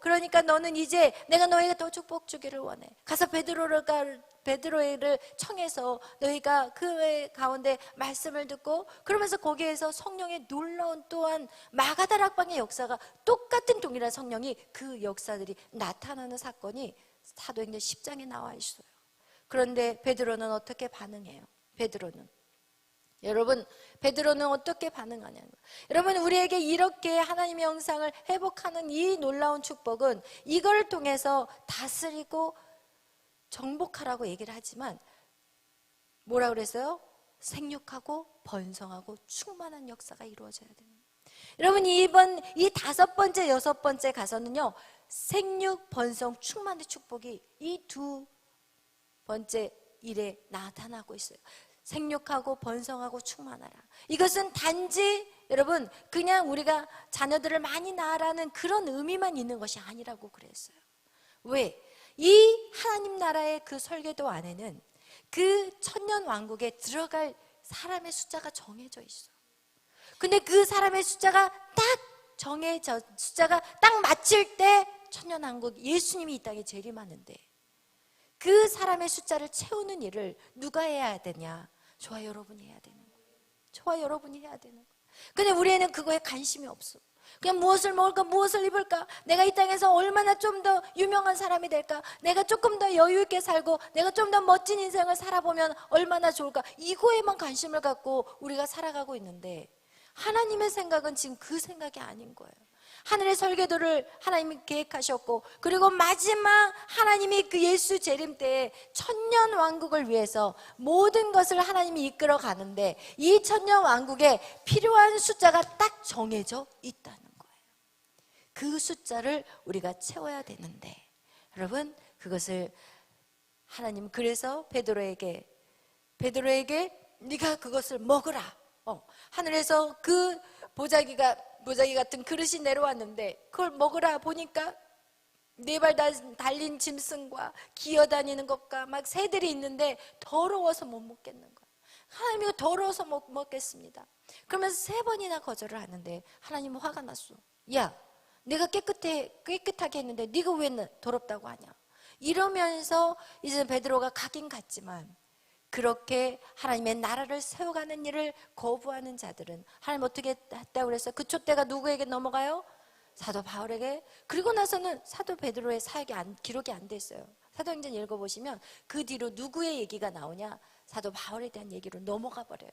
그러니까 너는 이제 내가 너에게 더 축복 주기를 원해. 가서 베드로를 청해서 너희가 그 가운데 말씀을 듣고, 그러면서 거기에서 성령의 놀라운 또한 마가다락방의 역사가 똑같은 동일한 성령이 그 역사들이 나타나는 사건이 사도행전 10장에 나와 있어요. 그런데 베드로는 어떻게 반응해요? 베드로는 어떻게 반응하냐는 거예요. 여러분, 우리에게 이렇게 하나님의 형상을 회복하는 이 놀라운 축복은 이걸 통해서 다스리고 정복하라고 얘기를 하지만 뭐라 그랬어요? 생육하고 번성하고 충만한 역사가 이루어져야 됩니다. 여러분, 이번 이 5번째, 6번째 가서는요, 생육, 번성, 충만의 축복이 이 2번째 일에 나타나고 있어요. 생육하고 번성하고 충만하라. 이것은 단지 여러분 그냥 우리가 자녀들을 많이 낳으라는 그런 의미만 있는 것이 아니라고 그랬어요. 왜? 이 하나님 나라의 그 설계도 안에는 그 천년 왕국에 들어갈 사람의 숫자가 정해져 있어. 근데 그 사람의 숫자가 숫자가 딱 맞출 때 천년 왕국, 예수님이 이 땅에 재림하는데 그 사람의 숫자를 채우는 일을 누가 해야 되냐? 저와 여러분이 해야 되는 거예요. 저와 여러분이 해야 되는 거예요. 근데 우리에는 그거에 관심이 없어. 그냥 무엇을 먹을까, 무엇을 입을까, 내가 이 땅에서 얼마나 좀 더 유명한 사람이 될까, 내가 조금 더 여유 있게 살고 내가 좀 더 멋진 인생을 살아보면 얼마나 좋을까, 이거에만 관심을 갖고 우리가 살아가고 있는데 하나님의 생각은 지금 그 생각이 아닌 거예요. 하늘의 설계도를 하나님이 계획하셨고, 그리고 마지막 하나님이 그 예수 재림 때에 천년 왕국을 위해서 모든 것을 하나님이 이끌어 가는데 이 천년 왕국에 필요한 숫자가 딱 정해져 있다는 거예요. 그 숫자를 우리가 채워야 되는데 여러분, 그것을 하나님 그래서 베드로에게 네가 그것을 먹으라. 하늘에서 그 보자기 같은 그릇이 내려왔는데 그걸 먹으라 보니까 4발 달린 짐승과 기어다니는 것과 막 새들이 있는데 더러워서 못 먹겠는 거야. 하나님이 더러워서 못 먹겠습니다. 그러면서 3번이나 거절을 하는데 하나님은 화가 났어. 야, 내가 깨끗하게 했는데 네가 왜 더럽다고 하냐. 이러면서 이제 베드로가 가긴 갔지만 그렇게 하나님의 나라를 세워가는 일을 거부하는 자들은 하나님 어떻게 했다고 그랬어요? 그 촛대가 누구에게 넘어가요? 사도 바울에게, 그리고 나서는 사도 베드로의 사역이 기록이 안 돼 있어요. 사도행전 읽어보시면 그 뒤로 누구의 얘기가 나오냐? 사도 바울에 대한 얘기로 넘어가 버려요.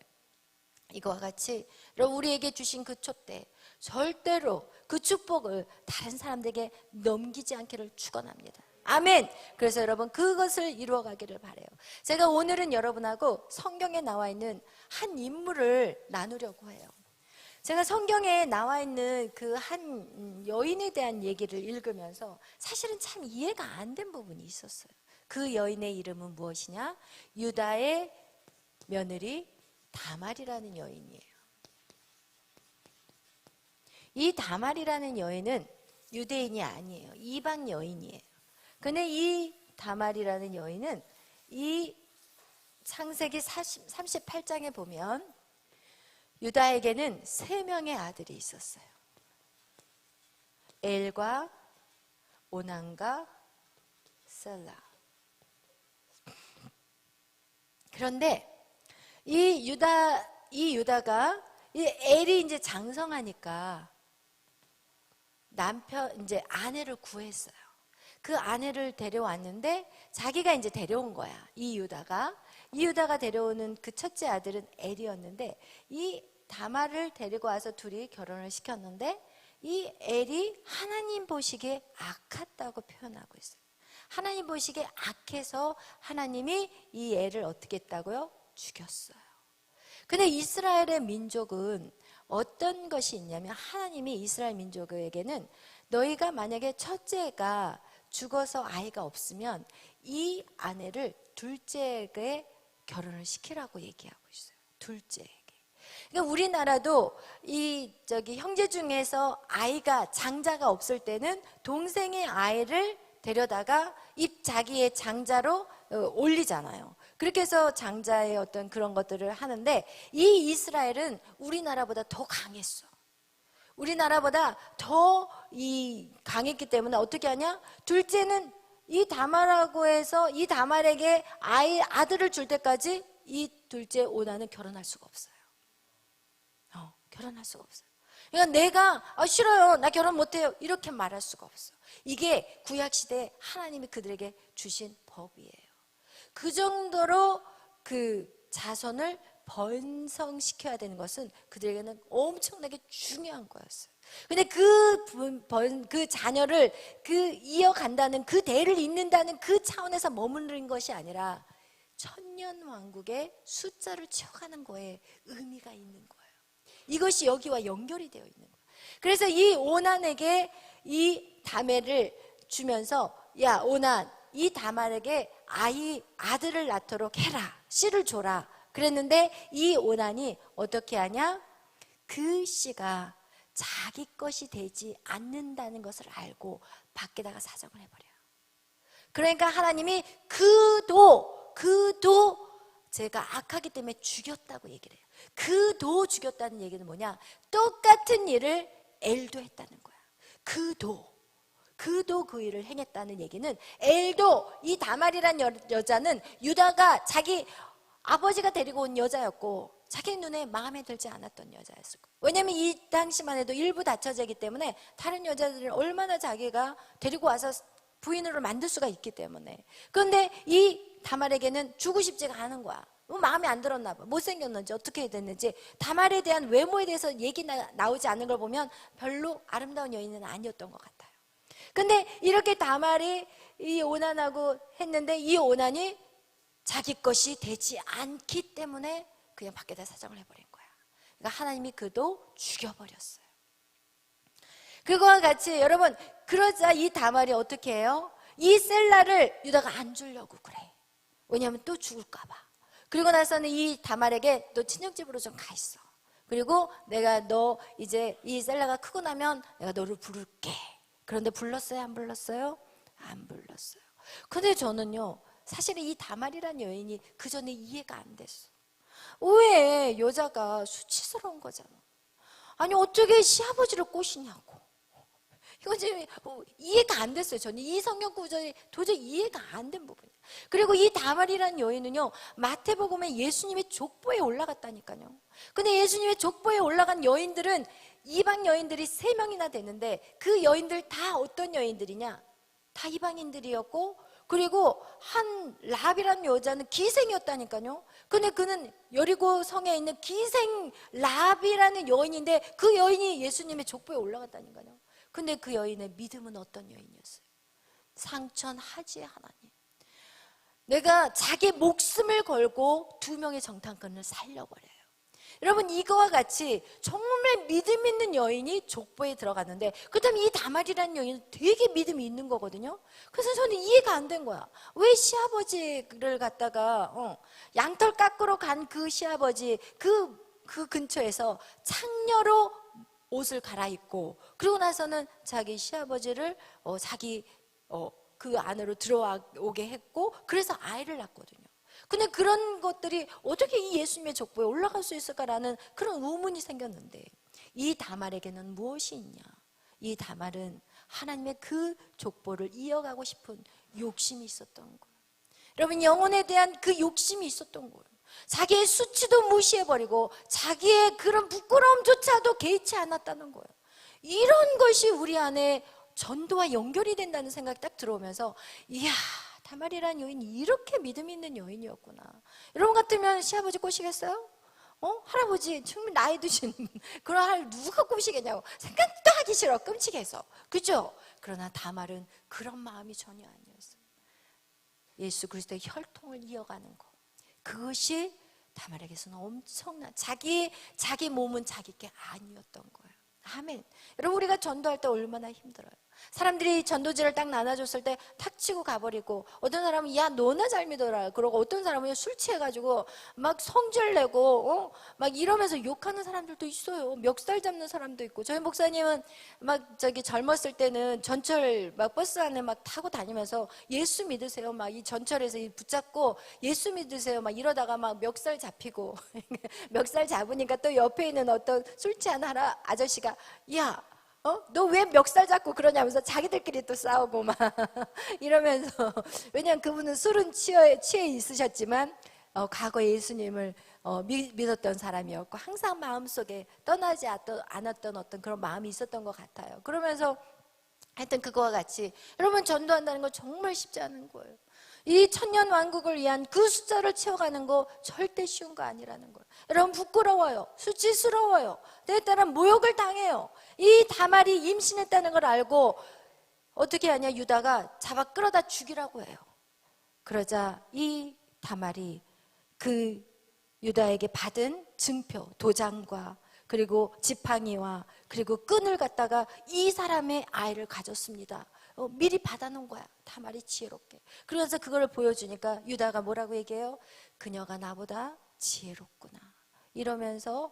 이거와 같이 우리에게 주신 그 촛대, 절대로 그 축복을 다른 사람들에게 넘기지 않기를 축원합니다. 아멘. 그래서 여러분 그것을 이루어가기를 바라요. 제가 오늘은 여러분하고 성경에 나와 있는 한 인물을 나누려고 해요. 제가 성경에 나와 있는 그 한 여인에 대한 얘기를 읽으면서 사실은 참 이해가 안 된 부분이 있었어요. 그 여인의 이름은 무엇이냐? 유다의 며느리 다말이라는 여인이에요. 이 다말이라는 여인은 유대인이 아니에요. 이방 여인이에요. 근데 이 다말이라는 여인은 이 창세기 38장에 보면 유다에게는 3명의 아들이 있었어요. 엘과 오난과 셀라. 그런데 이 유다가 이 엘이 이제 장성하니까 이제 아내를 구했어요. 그 아내를 데려왔는데 자기가 이제 데려온 거야. 이 유다가 데려오는 그 첫째 아들은 엘이었는데 이 다말을 데리고 와서 둘이 결혼을 시켰는데 이 엘이 하나님 보시기에 악했다고 표현하고 있어요. 하나님 보시기에 악해서 하나님이 이 엘을 어떻게 했다고요? 죽였어요. 근데 이스라엘의 민족은 어떤 것이 있냐면 하나님이 이스라엘 민족에게는 너희가 만약에 첫째가 죽어서 아이가 없으면 이 아내를 둘째에게 결혼을 시키라고 얘기하고 있어요. 둘째에게. 그러니까 우리나라도 형제 중에서 아이가 장자가 없을 때는 동생의 아이를 데려다가 자기의 장자로 올리잖아요. 그렇게 해서 장자의 어떤 그런 것들을 하는데 이 이스라엘은 우리나라보다 더 강했어. 우리나라보다 더 강했기 때문에 어떻게 하냐? 둘째는 이 다말하고 해서 이 다말에게 아들을 줄 때까지 이 둘째 오나는 결혼할 수가 없어요. 결혼할 수가 없어요. 그러니까 내가 싫어요, 나 결혼 못해요, 이렇게 말할 수가 없어. 이게 구약시대에 하나님이 그들에게 주신 법이에요. 그 정도로 그 자손을 번성시켜야 되는 것은 그들에게는 엄청나게 중요한 거였어요. 근데 그 자녀를 이어간다는, 그 대를 잇는다는 그 차원에서 머무는 것이 아니라 천년왕국의 숫자를 채워가는 거에 의미가 있는 거예요. 이것이 여기와 연결이 되어 있는 거예요. 그래서 이 오난에게 이 다멜을 주면서, 야 오난, 이 다말에게 아들을 낳도록 해라, 씨를 줘라 그랬는데 이 오난이 어떻게 하냐? 그 씨가 자기 것이 되지 않는다는 것을 알고 밖에다가 사정을 해버려요. 그러니까 하나님이 그도 제가 악하기 때문에 죽였다고 얘기를 해요. 그도 죽였다는 얘기는 뭐냐? 똑같은 일을 엘도 했다는 거야. 그도 그 일을 행했다는 얘기는 엘도, 이 다말이란 여자는 유다가 자기 아버지가 데리고 온 여자였고 자기 눈에 마음에 들지 않았던 여자였을 거예요. 왜냐하면 이 당시만 해도 일부 다처제이기 때문에 다른 여자들은 얼마나 자기가 데리고 와서 부인으로 만들 수가 있기 때문에. 그런데 이 다말에게는 주고 싶지가 않은 거야. 마음에 안 들었나 봐. 못생겼는지 어떻게 됐는지 다말에 대한 외모에 대해서 얘기 나오지 않은 걸 보면 별로 아름다운 여인은 아니었던 것 같아요. 근데 이렇게 다말이 이 오난하고 했는데 이 오난이 자기 것이 되지 않기 때문에 그냥 밖에다 사정을 해버린 거야. 그러니까 하나님이 그도 죽여버렸어요. 그거와 같이 여러분, 그러자 이 다말이 어떻게 해요? 이 셀라를 유다가 안 주려고 그래. 왜냐하면 또 죽을까 봐. 그리고 나서는 이 다말에게 너 친정집으로 좀 가 있어. 그리고 내가 너 이제 이 셀라가 크고 나면 내가 너를 부를게. 그런데 불렀어요? 안 불렀어요? 안 불렀어요. 근데 저는요, 사실은 이 다말이라는 여인이 그 전에 이해가 안 됐어. 왜 여자가 수치스러운 거잖아. 아니 어떻게 시아버지를 꼬시냐고. 이건 지금 이해가 안 됐어요. 저는 이 성경 구절이 도저히 이해가 안 된 부분이에요. 그리고 이 다말이라는 여인은요, 마태복음에 예수님의 족보에 올라갔다니까요. 근데 예수님의 족보에 올라간 여인들은 이방 여인들이 3명이나 되는데, 그 여인들 다 어떤 여인들이냐? 다 이방인들이었고, 그리고 한 라합이라는 여자는 기생이었다니까요. 근데 그는 여리고 성에 있는 기생 라합이라는 여인인데, 그 여인이 예수님의 족보에 올라갔다니까요. 근데 그 여인의 믿음은 어떤 여인이었어요? 상천하지의 하나님, 내가 자기 목숨을 걸고 2명의 정탐꾼을 살려버려요. 여러분, 이거와 같이 정말 믿음 있는 여인이 족보에 들어갔는데, 그 다음에 이 다말이라는 여인은 되게 믿음이 있는 거거든요. 그래서 저는 이해가 안 된 거야. 왜 시아버지를 갖다가 양털 깎으러 간 그 시아버지 그 근처에서 창녀로 옷을 갈아입고, 그러고 나서는 자기 시아버지를 자기 그 안으로 들어오게 했고, 그래서 아이를 낳거든요. 근데 그런 것들이 어떻게 이 예수님의 족보에 올라갈 수 있을까라는 그런 의문이 생겼는데, 이 다말에게는 무엇이 있냐? 이 다말은 하나님의 그 족보를 이어가고 싶은 욕심이 있었던 거예요. 여러분, 영혼에 대한 그 욕심이 있었던 거예요. 자기의 수치도 무시해버리고 자기의 그런 부끄러움조차도 개의치 않았다는 거예요. 이런 것이 우리 안에 전도와 연결이 된다는 생각이 딱 들어오면서, 이야, 다말이라는 여인이 이렇게 믿음 있는 여인이었구나. 여러분 같으면 시아버지 꼬시겠어요? 할아버지 정말 나이 드신 그런 할 누가 꼬시겠냐고 생각도 하기 싫어, 끔찍해서. 그죠? 그러나 다말은 그런 마음이 전혀 아니었어요. 예수 그리스도의 혈통을 이어가는 것, 그것이 다말에게서는 엄청난, 자기 몸은 자기 게 아니었던 거예요. 아멘. 여러분, 우리가 전도할 때 얼마나 힘들어요. 사람들이 전도지를 딱 나눠줬을 때 탁 치고 가버리고, 어떤 사람은 야 너나 잘 믿어라 그러고, 어떤 사람은 술 취해가지고 막 성질 내고 막 이러면서 욕하는 사람들도 있어요. 멱살 잡는 사람도 있고. 저희 목사님은 막 젊었을 때는 전철 막 버스 안에 막 타고 다니면서 예수 믿으세요 막 이 전철에서 붙잡고 예수 믿으세요 막 이러다가 막 멱살 잡히고 멱살 잡으니까 또 옆에 있는 어떤 술 취한 아저씨가 야 너 왜 멱살 잡고 그러냐면서 자기들끼리 또 싸우고 막 이러면서, 왜냐하면 그분은 술은 취해 있으셨지만 과거에 예수님을 믿었던 사람이었고, 항상 마음속에 떠나지 않았던 어떤 그런 마음이 있었던 것 같아요. 그러면서 하여튼 그거와 같이 여러분, 전도한다는 건 정말 쉽지 않은 거예요. 이 천년 왕국을 위한 그 숫자를 채워가는 거 절대 쉬운 거 아니라는 거예요. 여러분, 부끄러워요. 수치스러워요. 때에 따라 모욕을 당해요. 이 다말이 임신했다는 걸 알고 어떻게 하냐, 유다가 잡아 끌어다 죽이라고 해요. 그러자 이 다말이 그 유다에게 받은 증표, 도장과 그리고 지팡이와 그리고 끈을 갖다가 이 사람의 아이를 가졌습니다. 미리 받아놓은 거야, 다말이 지혜롭게. 그래서 그걸 보여주니까 유다가 뭐라고 얘기해요? 그녀가 나보다 지혜롭구나, 이러면서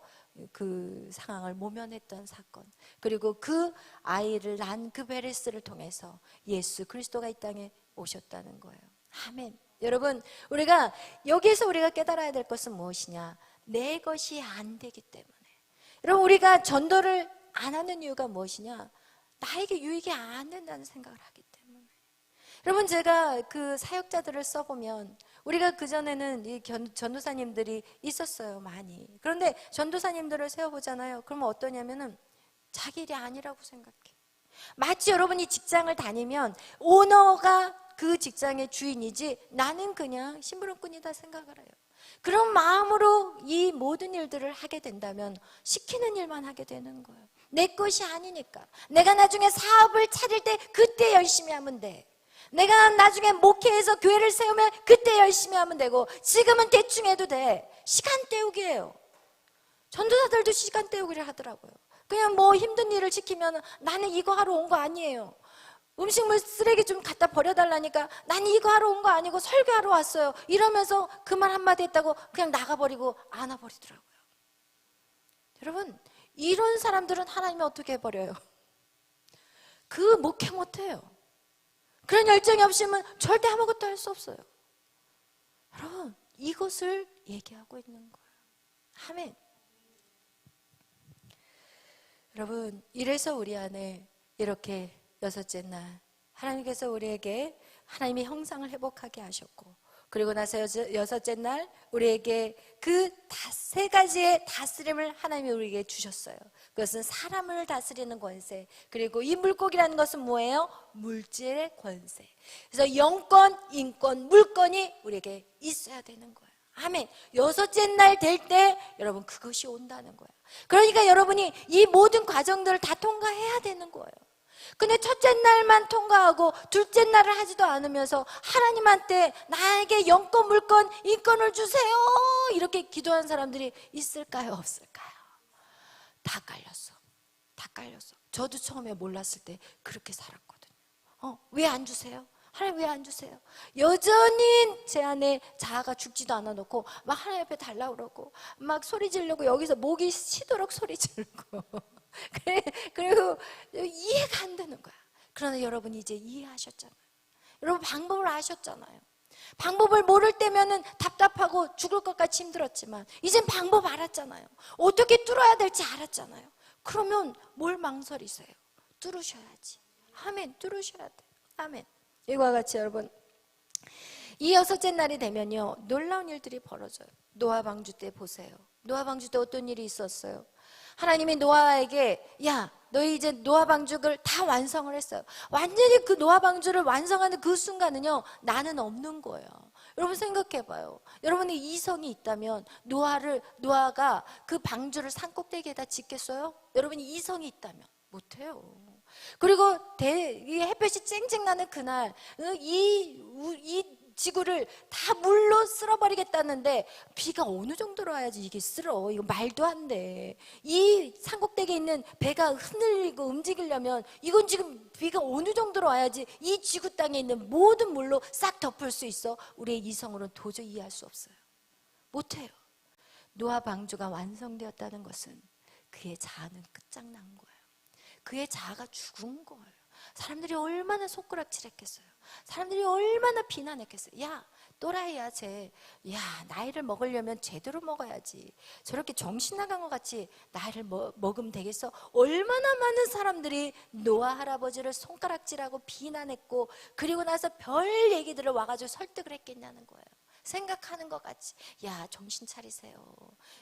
그 상황을 모면했던 사건, 그리고 그 아이를 낳은 그 베레스를 통해서 예수 그리스도가 이 땅에 오셨다는 거예요. 아멘. 여러분, 우리가 여기서 우리가 깨달아야 될 것은 무엇이냐? 내 것이 안 되기 때문에. 여러분, 우리가 전도를 안 하는 이유가 무엇이냐? 나에게 유익이 안 된다는 생각을 하기 때문에. 여러분, 제가 그 사역자들을 써보면, 우리가 그전에는 이 전도사님들이 있었어요, 많이. 그런데 전도사님들을 세워보잖아요. 그러면 어떠냐면은 자기 일이 아니라고 생각해. 마치 여러분이 직장을 다니면 오너가 그 직장의 주인이지 나는 그냥 심부름꾼이다 생각을 해요. 그런 마음으로 이 모든 일들을 하게 된다면 시키는 일만 하게 되는 거예요. 내 것이 아니니까. 내가 나중에 사업을 차릴 때 그때 열심히 하면 돼. 내가 나중에 목회해서 교회를 세우면 그때 열심히 하면 되고, 지금은 대충 해도 돼. 시간 때우기예요. 전도사들도 시간 때우기를 하더라고요. 그냥 뭐 힘든 일을 시키면 나는 이거 하러 온 거 아니에요. 음식물 쓰레기 좀 갖다 버려달라니까 나는 이거 하러 온 거 아니고 설교하러 왔어요, 이러면서 그 말 한마디 했다고 그냥 나가버리고 안아버리더라고요. 여러분, 이런 사람들은 하나님이 어떻게 해버려요? 그 목회 못해요. 그런 열정이 없으면 절대 아무것도 할 수 없어요. 여러분, 이것을 얘기하고 있는 거예요. 아멘. 여러분, 이래서 우리 안에 이렇게 여섯째 날 하나님께서 우리에게 하나님의 형상을 회복하게 하셨고, 그리고 나서 여섯째 날 우리에게 그 세 가지의 다스림을 하나님이 우리에게 주셨어요. 그것은 사람을 다스리는 권세, 그리고 이 물고기라는 것은 뭐예요? 물질의 권세. 그래서 영권, 인권, 물권이 우리에게 있어야 되는 거예요. 아멘. 여섯째 날 될 때 여러분 그것이 온다는 거예요. 그러니까 여러분이 이 모든 과정들을 다 통과해야 되는 거예요. 근데 첫째 날만 통과하고 둘째 날을 하지도 않으면서 하나님한테 나에게 영권, 물권, 인권을 주세요 이렇게 기도하는 사람들이 있을까요? 없을까요? 다 깔렸어. 다 깔렸어. 저도 처음에 몰랐을 때 그렇게 살았거든요. 왜 안 주세요? 하나님 왜 안 주세요? 여전히 제 안에 자아가 죽지도 않아 놓고 막 하나님 앞에 달라고 그러고 막 소리 지르고 여기서 목이 쉬도록 소리 지르고 그리고 이해가 안 되는 거야. 그러나 여러분이 이제 이해하셨잖아요. 여러분 방법을 아셨잖아요. 방법을 모를 때면은 답답하고 죽을 것 같이 힘들었지만 이젠 방법 알았잖아요. 어떻게 뚫어야 될지 알았잖아요. 그러면 뭘 망설이세요? 뚫으셔야지. 아멘. 뚫으셔야 돼요. 아멘. 이와 같이 여러분 이 여섯째 날이 되면요 놀라운 일들이 벌어져요. 노아 방주 때 보세요. 노아 방주 때 어떤 일이 있었어요? 하나님이 노아에게 야 너희 이제 노아 방주를 다 완성을 했어요. 완전히 그 노아 방주를 완성하는 그 순간은요 나는 없는 거예요. 여러분 생각해봐요. 여러분이 이성이 있다면 노아가 그 방주를 산꼭대기에다 짓겠어요? 여러분이 이성이 있다면 못해요. 그리고 이 햇볕이 쨍쨍 나는 그날 이 지구를 다 물로 쓸어버리겠다는데 비가 어느 정도로 와야지 이게 쓸어? 이거 말도 안 돼. 이 산꼭대기에 있는 배가 흔들리고 움직이려면 이건 지금 비가 어느 정도로 와야지 이 지구 땅에 있는 모든 물로 싹 덮을 수 있어? 우리의 이성으로는 도저히 이해할 수 없어요. 못해요. 노아 방주가 완성되었다는 것은 그의 자아는 끝장난 거예요. 그의 자아가 죽은 거예요. 사람들이 얼마나 손가락질했겠어요. 사람들이 얼마나 비난했겠어요. 야 또라이야 쟤. 야 나이를 먹으려면 제대로 먹어야지. 저렇게 정신 나간 것 같이 나이를 먹으면 되겠어. 얼마나 많은 사람들이 노아 할아버지를 손가락질하고 비난했고 그리고 나서 별 얘기들을 와가지고 설득을 했겠냐는 거예요. 생각하는 것 같이 야 정신 차리세요.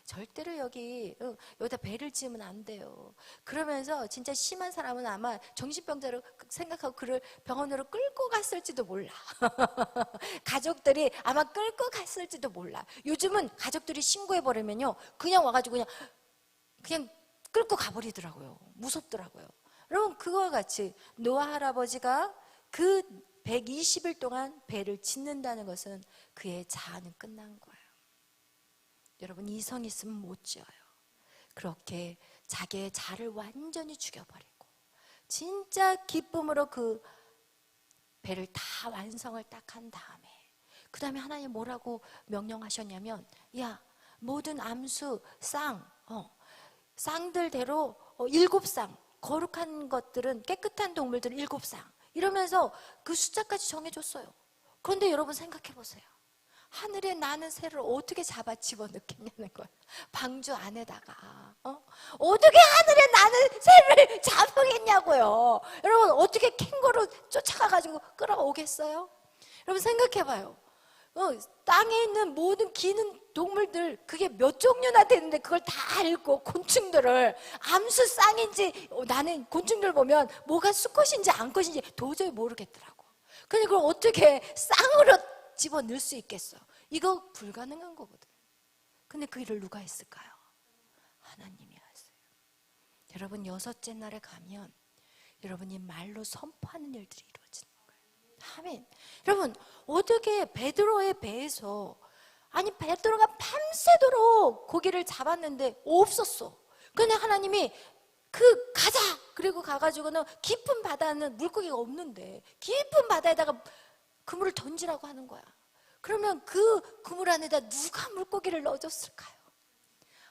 절대로 여기다 배를 지으면 안 돼요. 그러면서 진짜 심한 사람은 아마 정신병자로 생각하고 그를 병원으로 끌고 갔을지도 몰라. 가족들이 아마 끌고 갔을지도 몰라. 요즘은 가족들이 신고해버리면요 그냥 와가지고 그냥 끌고 가버리더라고요. 무섭더라고요. 여러분 그거와 같이 노아 할아버지가 그 120일 동안 배를 짓는다는 것은 그의 자아는 끝난 거예요. 여러분 이성 있으면 못 지어요. 그렇게 자기의 자아를 완전히 죽여버리고 진짜 기쁨으로 그 배를 다 완성을 딱 한 다음에 그 다음에 하나님 뭐라고 명령하셨냐면 야 모든 암수 쌍들대로 7쌍 거룩한 것들은 깨끗한 동물들 7쌍 이러면서 그 숫자까지 정해줬어요. 그런데 여러분 생각해 보세요. 하늘에 나는 새를 어떻게 잡아 집어넣겠냐는 거예요. 방주 안에다가 어떻게 하늘에 나는 새를 잡아겠냐고요. 여러분 어떻게 캥거루 쫓아가가지고 끌어오겠어요? 여러분 생각해봐요. 땅에 있는 모든 기는 동물들 그게 몇 종류나 되는데 그걸 다 알고 곤충들을 암수 쌍인지 나는 곤충들 보면 뭐가 수컷인지 암컷인지 도저히 모르겠더라고. 근데 그걸 어떻게 쌍으로 집어넣을 수 있겠어? 이거 불가능한 거거든. 근데 그 일을 누가 했을까요? 하나님이 하세요. 여러분 여섯째 날에 가면 여러분이 말로 선포하는 일들이 이루어지는 거예요. 아멘. 여러분 어떻게 베드로의 배에서 아니 베드로가 밤새도록 고기를 잡았는데 없었어. 근데 하나님이 가자 그리고 가가지고는 깊은 바다는 물고기가 없는데 깊은 바다에다가 그물을 던지라고 하는 거야. 그러면 그 그물 안에다 누가 물고기를 넣어줬을까요?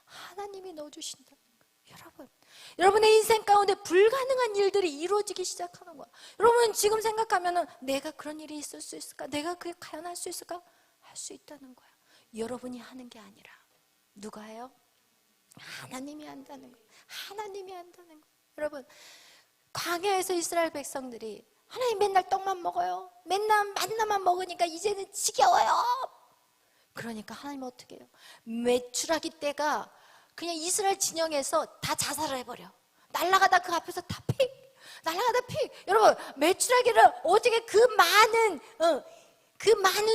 하나님이 넣어주신다는 거예요. 여러분의 인생 가운데 불가능한 일들이 이루어지기 시작하는 거야. 여러분 지금 생각하면은 내가 그런 일이 있을 수 있을까? 내가 그게 과연 할 수 있을까? 할 수 있다는 거야. 여러분이 하는 게 아니라 누가 해요? 하나님이 한다는 거예요. 하나님이 한다는 거예요. 여러분 광야에서 이스라엘 백성들이 하나님 맨날 떡만 먹어요. 맨날 만나만 먹으니까 이제는 지겨워요. 그러니까 하나님 어떻게 해요? 메추라기 떼가 그냥 이스라엘 진영에서 다 자살을 해버려. 날아가다 그 앞에서 다 픽, 날아가다 픽. 여러분, 메추라기를 어떻게 그 많은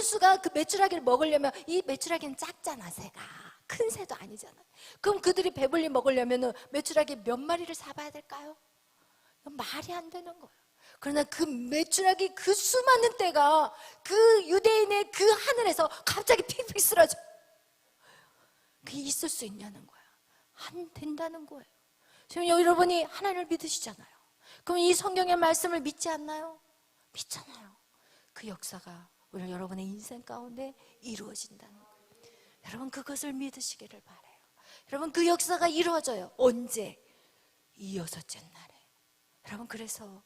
수가 그 메추라기를 먹으려면, 이 메추라기는 작잖아, 새가. 큰 새도 아니잖아. 그럼 그들이 배불리 먹으려면 메추라기 몇 마리를 잡아야 될까요? 말이 안 되는 거예요. 그러나 그 메추라기 그 수많은 떼가 그 유대인의 그 하늘에서 갑자기 픽픽 쓰러져. 그게 있을 수 있냐는 거야. 안 된다는 거예요. 지금 여러분이 하나님을 믿으시잖아요. 그럼 이 성경의 말씀을 믿지 않나요? 믿잖아요. 그 역사가 오늘 여러분의 인생 가운데 이루어진다는 거예요. 여러분, 그것을 믿으시기를 바라요. 여러분, 그 역사가 이루어져요. 언제? 이 6째 날에. 여러분, 그래서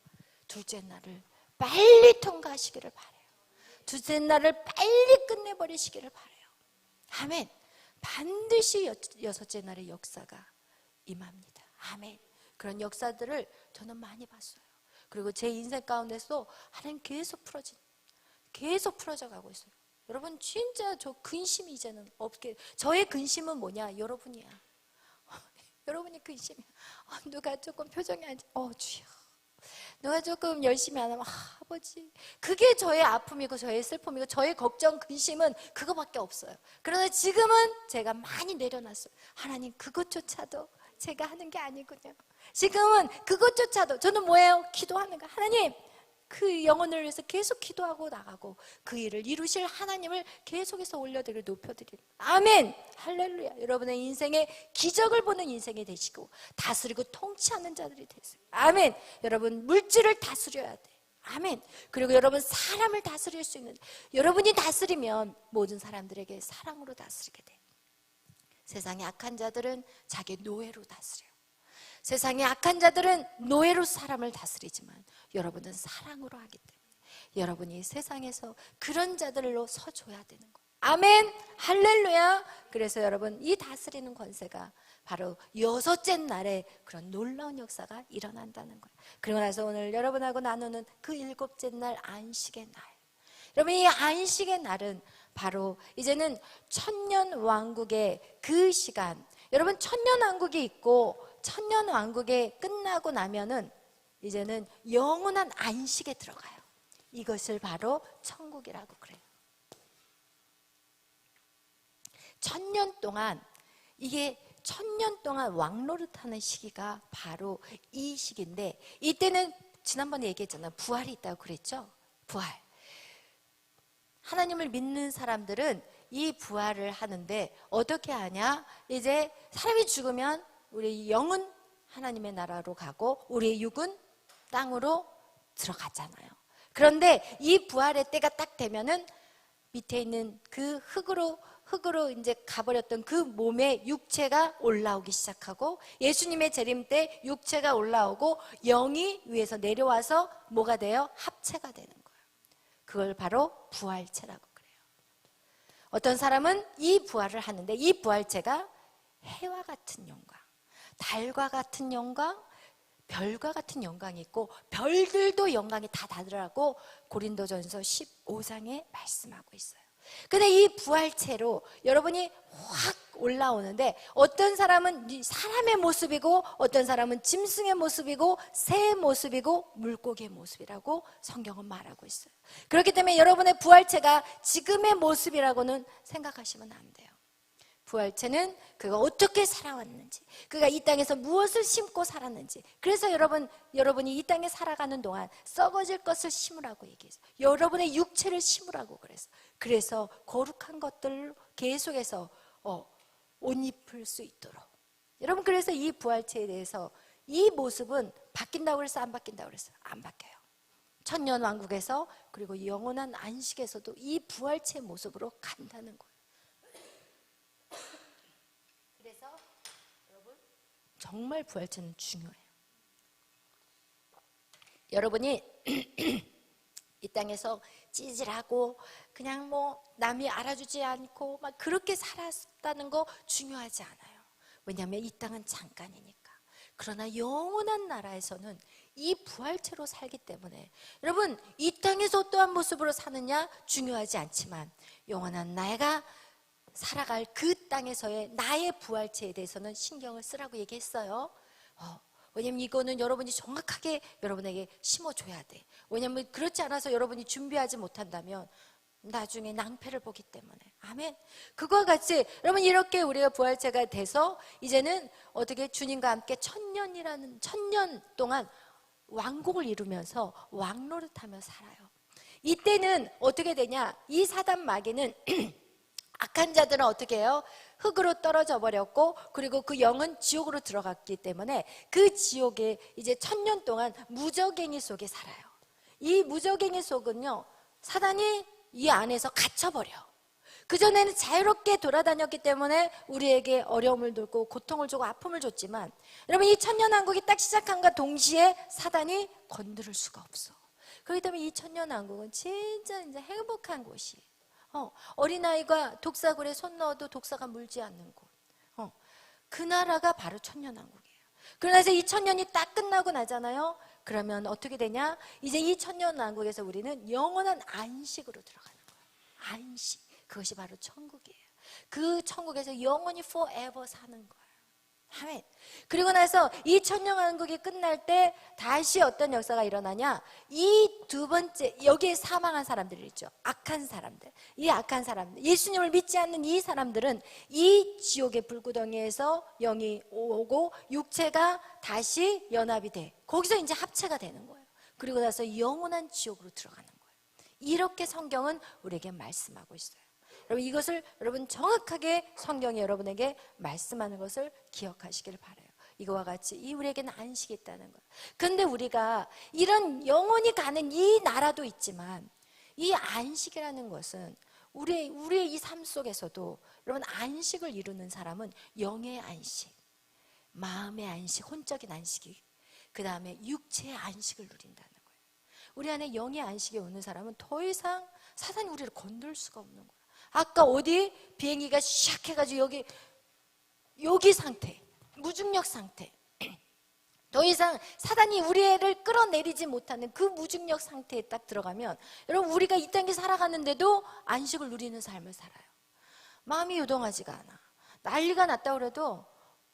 둘째 날을 빨리 통과하시기를 바라요. 둘째 날을 빨리 끝내버리시기를 바라요. 아멘. 반드시 6째 날의 역사가 임합니다. 아멘. 그런 역사들을 저는 많이 봤어요. 그리고 제 인생 가운데서 하나님 계속 풀어져 가고 있어요. 여러분, 진짜 저 근심이 이제는 없게. 저의 근심은 뭐냐? 여러분이야. 여러분이 근심이야. 누가 조금 표정이 안 좋아. 주여. 누가 조금 열심히 안 하면, 아버지. 그게 저의 아픔이고 저의 슬픔이고 저의 걱정, 근심은 그거밖에 없어요. 그러나 지금은 제가 많이 내려놨어요. 하나님, 그것조차도 제가 하는 게 아니군요. 지금은 그것조차도 저는 뭐예요? 기도하는 거. 하나님, 그 영혼을 위해서 계속 기도하고 나가고 그 일을 이루실 하나님을 계속해서 올려드리고 높여드리는, 아멘. 할렐루야. 여러분의 인생에 기적을 보는 인생이 되시고 다스리고 통치하는 자들이 되세요. 아멘. 여러분, 물질을 다스려야 돼. 아멘. 그리고 여러분, 사람을 다스릴 수 있는, 여러분이 다스리면 모든 사람들에게 사랑으로 다스리게 돼. 세상의 악한 자들은 자기 노예로 다스려요. 세상의 악한 자들은 노예로 사람을 다스리지만 여러분은 사랑으로 하기 때문에 여러분이 세상에서 그런 자들로 서줘야 되는 거예요. 아멘. 할렐루야. 그래서 여러분, 이 다스리는 권세가 바로 6째 날에 그런 놀라운 역사가 일어난다는 거예요. 그리고 나서 오늘 여러분하고 나누는 그 7째 날, 안식의 날. 여러분, 이 안식의 날은 바로 이제는 천년왕국의 그 시간. 여러분, 천년왕국이 있고 천년왕국이 끝나고 나면은 이제는 영원한 안식에 들어가요. 이것을 바로 천국이라고 그래요. 천년 동안, 이게 천년 동안 왕노릇하는 시기가 바로 이 시기인데, 이때는 지난번에 얘기했잖아요. 부활이 있다고 그랬죠. 부활. 하나님을 믿는 사람들은 이 부활을 하는데 어떻게 하냐? 이제 사람이 죽으면 우리 영은 하나님의 나라로 가고 우리의 육은 땅으로 들어가잖아요. 그런데 이 부활의 때가 딱 되면은 밑에 있는 그 흙으로 이제 가버렸던 그 몸의 육체가 올라오기 시작하고, 예수님의 재림 때 육체가 올라오고 영이 위에서 내려와서 뭐가 돼요? 합체가 되는 거예요. 그걸 바로 부활체라고 그래요. 어떤 사람은 이 부활을 하는데 이 부활체가 해와 같은 영광, 달과 같은 영광, 별과 같은 영광이 있고 별들도 영광이 다 다르라고 고린도전서 15장에 말씀하고 있어요. 근데 이 부활체로 여러분이 확 올라오는데, 어떤 사람은 사람의 모습이고 어떤 사람은 짐승의 모습이고 새의 모습이고 물고기의 모습이라고 성경은 말하고 있어요. 그렇기 때문에 여러분의 부활체가 지금의 모습이라고는 생각하시면 안 돼요. 부활체는 그가 어떻게 살아왔는지, 그가 이 땅에서 무엇을 심고 살았는지. 그래서 여러분이 이 땅에 살아가는 동안 썩어질 것을 심으라고 얘기했어요. 여러분의 육체를 심으라고 그래서 거룩한 것들을 계속해서 옷 입을 수 있도록. 여러분, 그래서 이 부활체에 대해서 이 모습은 바뀐다고 그래서 안 바뀐다고 그랬어요? 안 바뀌어요. 천년왕국에서 그리고 영원한 안식에서도 이 부활체의 모습으로 간다는 거예요. 그래서 여러분, 정말 부활체는 중요해요. 여러분이 이 땅에서 찌질하고 그냥 뭐 남이 알아주지 않고 막 그렇게 살았다는 거 중요하지 않아요. 왜냐하면 이 땅은 잠깐이니까. 그러나 영원한 나라에서는 이 부활체로 살기 때문에 여러분 이 땅에서 어떠한 모습으로 사느냐 중요하지 않지만 영원한 내가 살아갈 그 땅에서의 나의 부활체에 대해서는 신경을 쓰라고 얘기했어요. 왜냐면 이거는 여러분이 정확하게 여러분에게 심어줘야 돼. 왜냐면 그렇지 않아서 여러분이 준비하지 못한다면 나중에 낭패를 보기 때문에. 아멘. 그거와 같이 여러분 이렇게 우리가 부활체가 돼서 이제는 어떻게 주님과 함께 천년 동안 왕국을 이루면서 왕노릇하며 살아요. 이때는 어떻게 되냐? 이 사단 마귀는 악한 자들은 어떻게 해요? 흙으로 떨어져 버렸고 그리고 그 영은 지옥으로 들어갔기 때문에 그 지옥에 이제 1000년 동안 무저갱이 속에 살아요. 이 무저갱이 속은요 사단이 이 안에서 갇혀버려. 그전에는 자유롭게 돌아다녔기 때문에 우리에게 어려움을 주고 고통을 주고 아픔을 줬지만 여러분 이 천년왕국이 딱 시작한과 동시에 사단이 건드릴 수가 없어. 그렇기 때문에 이 천년왕국은 진짜 이제 행복한 곳이에요. 어린아이가 독사굴에 손 넣어도 독사가 물지 않는 곳. 그 나라가 바로 천년왕국이에요. 그러나서 이 천년이 딱 끝나고 나잖아요. 그러면 어떻게 되냐? 이제 이 천년왕국에서 우리는 영원한 안식으로 들어가는 거예요. 안식. 그것이 바로 천국이에요. 그 천국에서 영원히 forever 사는 거예요. 아멘. 그리고 나서 이 천년왕국이 끝날 때 다시 어떤 역사가 일어나냐? 이 두 번째 여기에 사망한 사람들 있죠. 악한 사람들. 이 악한 사람들. 예수님을 믿지 않는 이 사람들은 이 지옥의 불구덩이에서 영이 오고 육체가 다시 연합이 돼. 거기서 이제 합체가 되는 거예요. 그리고 나서 영원한 지옥으로 들어가는 거예요. 이렇게 성경은 우리에게 말씀하고 있어요. 여러분 이것을 여러분 정확하게 성경이 여러분에게 말씀하는 것을 기억하시길 바라요. 이거와 같이 우리에게는 안식이 있다는 것. 그런데 우리가 이런 영원히 가는 이 나라도 있지만 이 안식이라는 것은 우리의 이 삶 속에서도 여러분 안식을 이루는 사람은 영의 안식, 마음의 안식, 혼적인 안식이 그 다음에 육체의 안식을 누린다는 거예요. 우리 안에 영의 안식이 오는 사람은 더 이상 사단이 우리를 건들 수가 없는 거예요. 아까 어디 비행기가 샥 해가지고 여기 상태, 무중력 상태. 더 이상 사단이 우리를 끌어내리지 못하는 그 무중력 상태에 딱 들어가면 여러분 우리가 이 땅에 살아가는데도 안식을 누리는 삶을 살아요. 마음이 요동하지가 않아. 난리가 났다고 그래도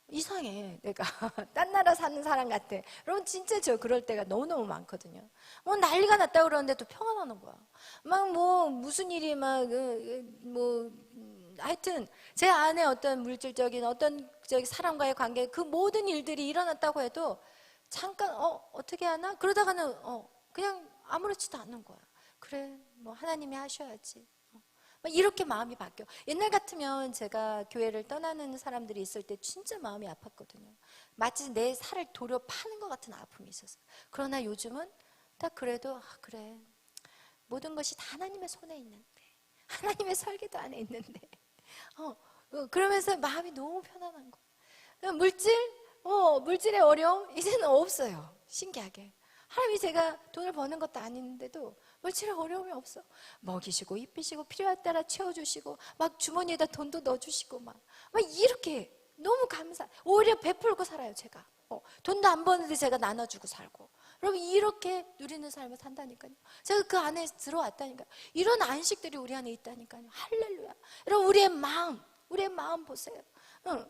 이상해. 내가 딴 나라 사는 사람 같아. 여러분 진짜 저 그럴 때가 너무너무 많거든요. 뭐 난리가 났다고 그러는데도 평안하는 거야. 막 뭐 무슨 일이 하여튼 제 안에 어떤 물질적인 어떤 사람과의 관계 그 모든 일들이 일어났다고 해도 잠깐 어떻게 하나? 그러다가는 그냥 아무렇지도 않는 거야. 그래 뭐 하나님이 하셔야지. 이렇게 마음이 바뀌어. 옛날 같으면 제가 교회를 떠나는 사람들이 있을 때 진짜 마음이 아팠거든요. 마치 내 살을 도려 파는 것 같은 아픔이 있었어요. 그러나 요즘은 딱 그래도 그래 모든 것이 다 하나님의 손에 있는데 하나님의 설계도 안에 있는데 그러면서 마음이 너무 편안한 거예요. 물질의 어려움 이제는 없어요. 신기하게. 하나님이 제가 돈을 버는 것도 아닌데도 물질의 어려움이 없어. 먹이시고 입히시고 필요할 따라 채워주시고 막 주머니에다 돈도 넣어주시고 막 이렇게 너무 감사. 오히려 베풀고 살아요 제가. 돈도 안 버는데 제가 나눠주고 살고. 여러분 이렇게 누리는 삶을 산다니까요. 제가 그 안에 들어왔다니까요. 이런 안식들이 우리 안에 있다니까요. 할렐루야. 여러분 우리의 마음 보세요.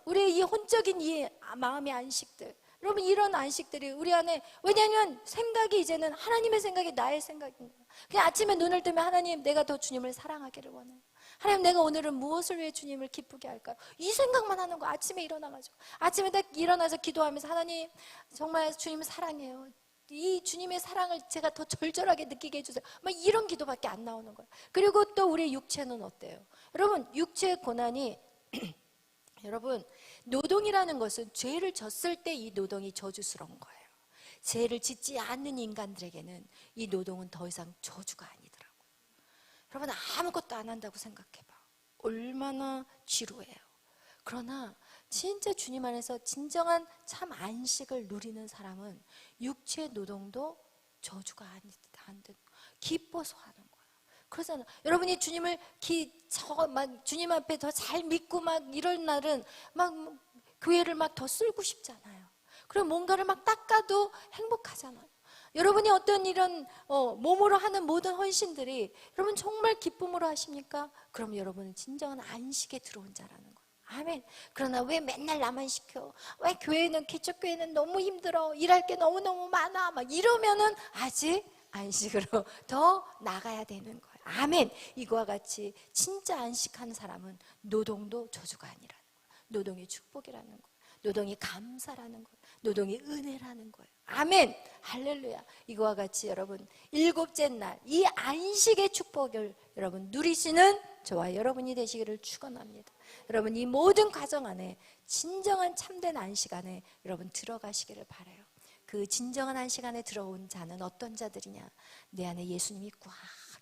우리의 이 혼적인 이 마음의 안식들. 여러분 이런 안식들이 우리 안에 왜냐하면 생각이 이제는 하나님의 생각이 나의 생각인 거예요. 그냥 아침에 눈을 뜨면 하나님 내가 더 주님을 사랑하기를 원해요. 하나님 내가 오늘은 무엇을 위해 주님을 기쁘게 할까요? 이 생각만 하는 거 아침에 일어나가지고 아침에 딱 일어나서 기도하면서 하나님 정말 주님을 사랑해요. 이 주님의 사랑을 제가 더 절절하게 느끼게 해주세요. 막 이런 기도밖에 안 나오는 거예요. 그리고 또 우리 육체는 어때요? 여러분 육체의 고난이 여러분 노동이라는 것은 죄를 졌을 때 이 노동이 저주스러운 거예요. 죄를 짓지 않는 인간들에게는 이 노동은 더 이상 저주가 아니더라고요. 여러분 아무것도 안 한다고 생각해봐. 얼마나 지루해요. 그러나 진짜 주님 안에서 진정한 참 안식을 누리는 사람은 육체의 노동도 저주가 아니듯 기뻐서 하는 거예요. 그러잖아. 여러분이 주님을 주님 앞에 더 잘 믿고 막 이럴 날은 막 교회를 막 더 쓸고 싶잖아요. 그리고 뭔가를 막 닦아도 행복하잖아요. 여러분이 어떤 이런 몸으로 하는 모든 헌신들이 여러분 정말 기쁨으로 하십니까? 그럼 여러분은 진정한 안식에 들어온 자라는 거예요. 아멘. 그러나 왜 맨날 나만 시켜? 왜 교회는 개척교회는 너무 힘들어? 일할 게 너무너무 많아? 막 이러면은 아직 안식으로 더 나가야 되는 거예요. 아멘. 이거와 같이 진짜 안식하는 사람은 노동도 저주가 아니라는 거예요. 노동이 축복이라는 거예요. 노동이 감사라는 거예요. 노동이 은혜라는 거예요. 아멘. 할렐루야. 이거와 같이 여러분 일곱째 날 이 안식의 축복을 여러분 누리시는 저와 여러분이 되시기를 축원합니다. 여러분 이 모든 과정 안에 진정한 참된 안식 안에 여러분 들어가시기를 바라요. 그 진정한 안식 안에 들어온 자는 어떤 자들이냐? 내 안에 예수님이 꽉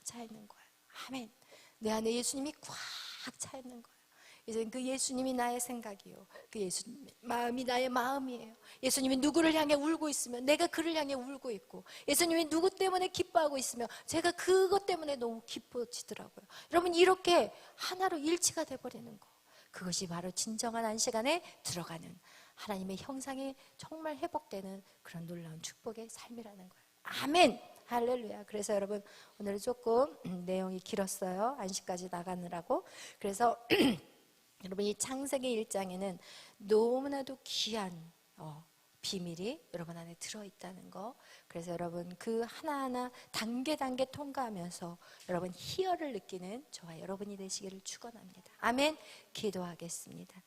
차 있는 거예요. 아멘. 내 안에 예수님이 꽉 차 있는 거예요. 이제 그 예수님이 나의 생각이요, 그 예수님 마음이 나의 마음이에요. 예수님이 누구를 향해 울고 있으면 내가 그를 향해 울고 있고, 예수님이 누구 때문에 기뻐하고 있으면 제가 그것 때문에 너무 기뻐지더라고요. 여러분 이렇게 하나로 일치가 돼버리는 거, 그것이 바로 진정한 안식 안에 들어가는 하나님의 형상이 정말 회복되는 그런 놀라운 축복의 삶이라는 거예요. 아멘. 할렐루야. 그래서 여러분 오늘은 조금 내용이 길었어요. 안식까지 나가느라고. 그래서 여러분 이 창세기 1장에는 너무나도 귀한 비밀이 여러분 안에 들어있다는 거. 그래서 여러분 그 하나하나 단계 통과하면서 여러분 희열을 느끼는 저와 여러분이 되시기를 축원합니다. 아멘. 기도하겠습니다.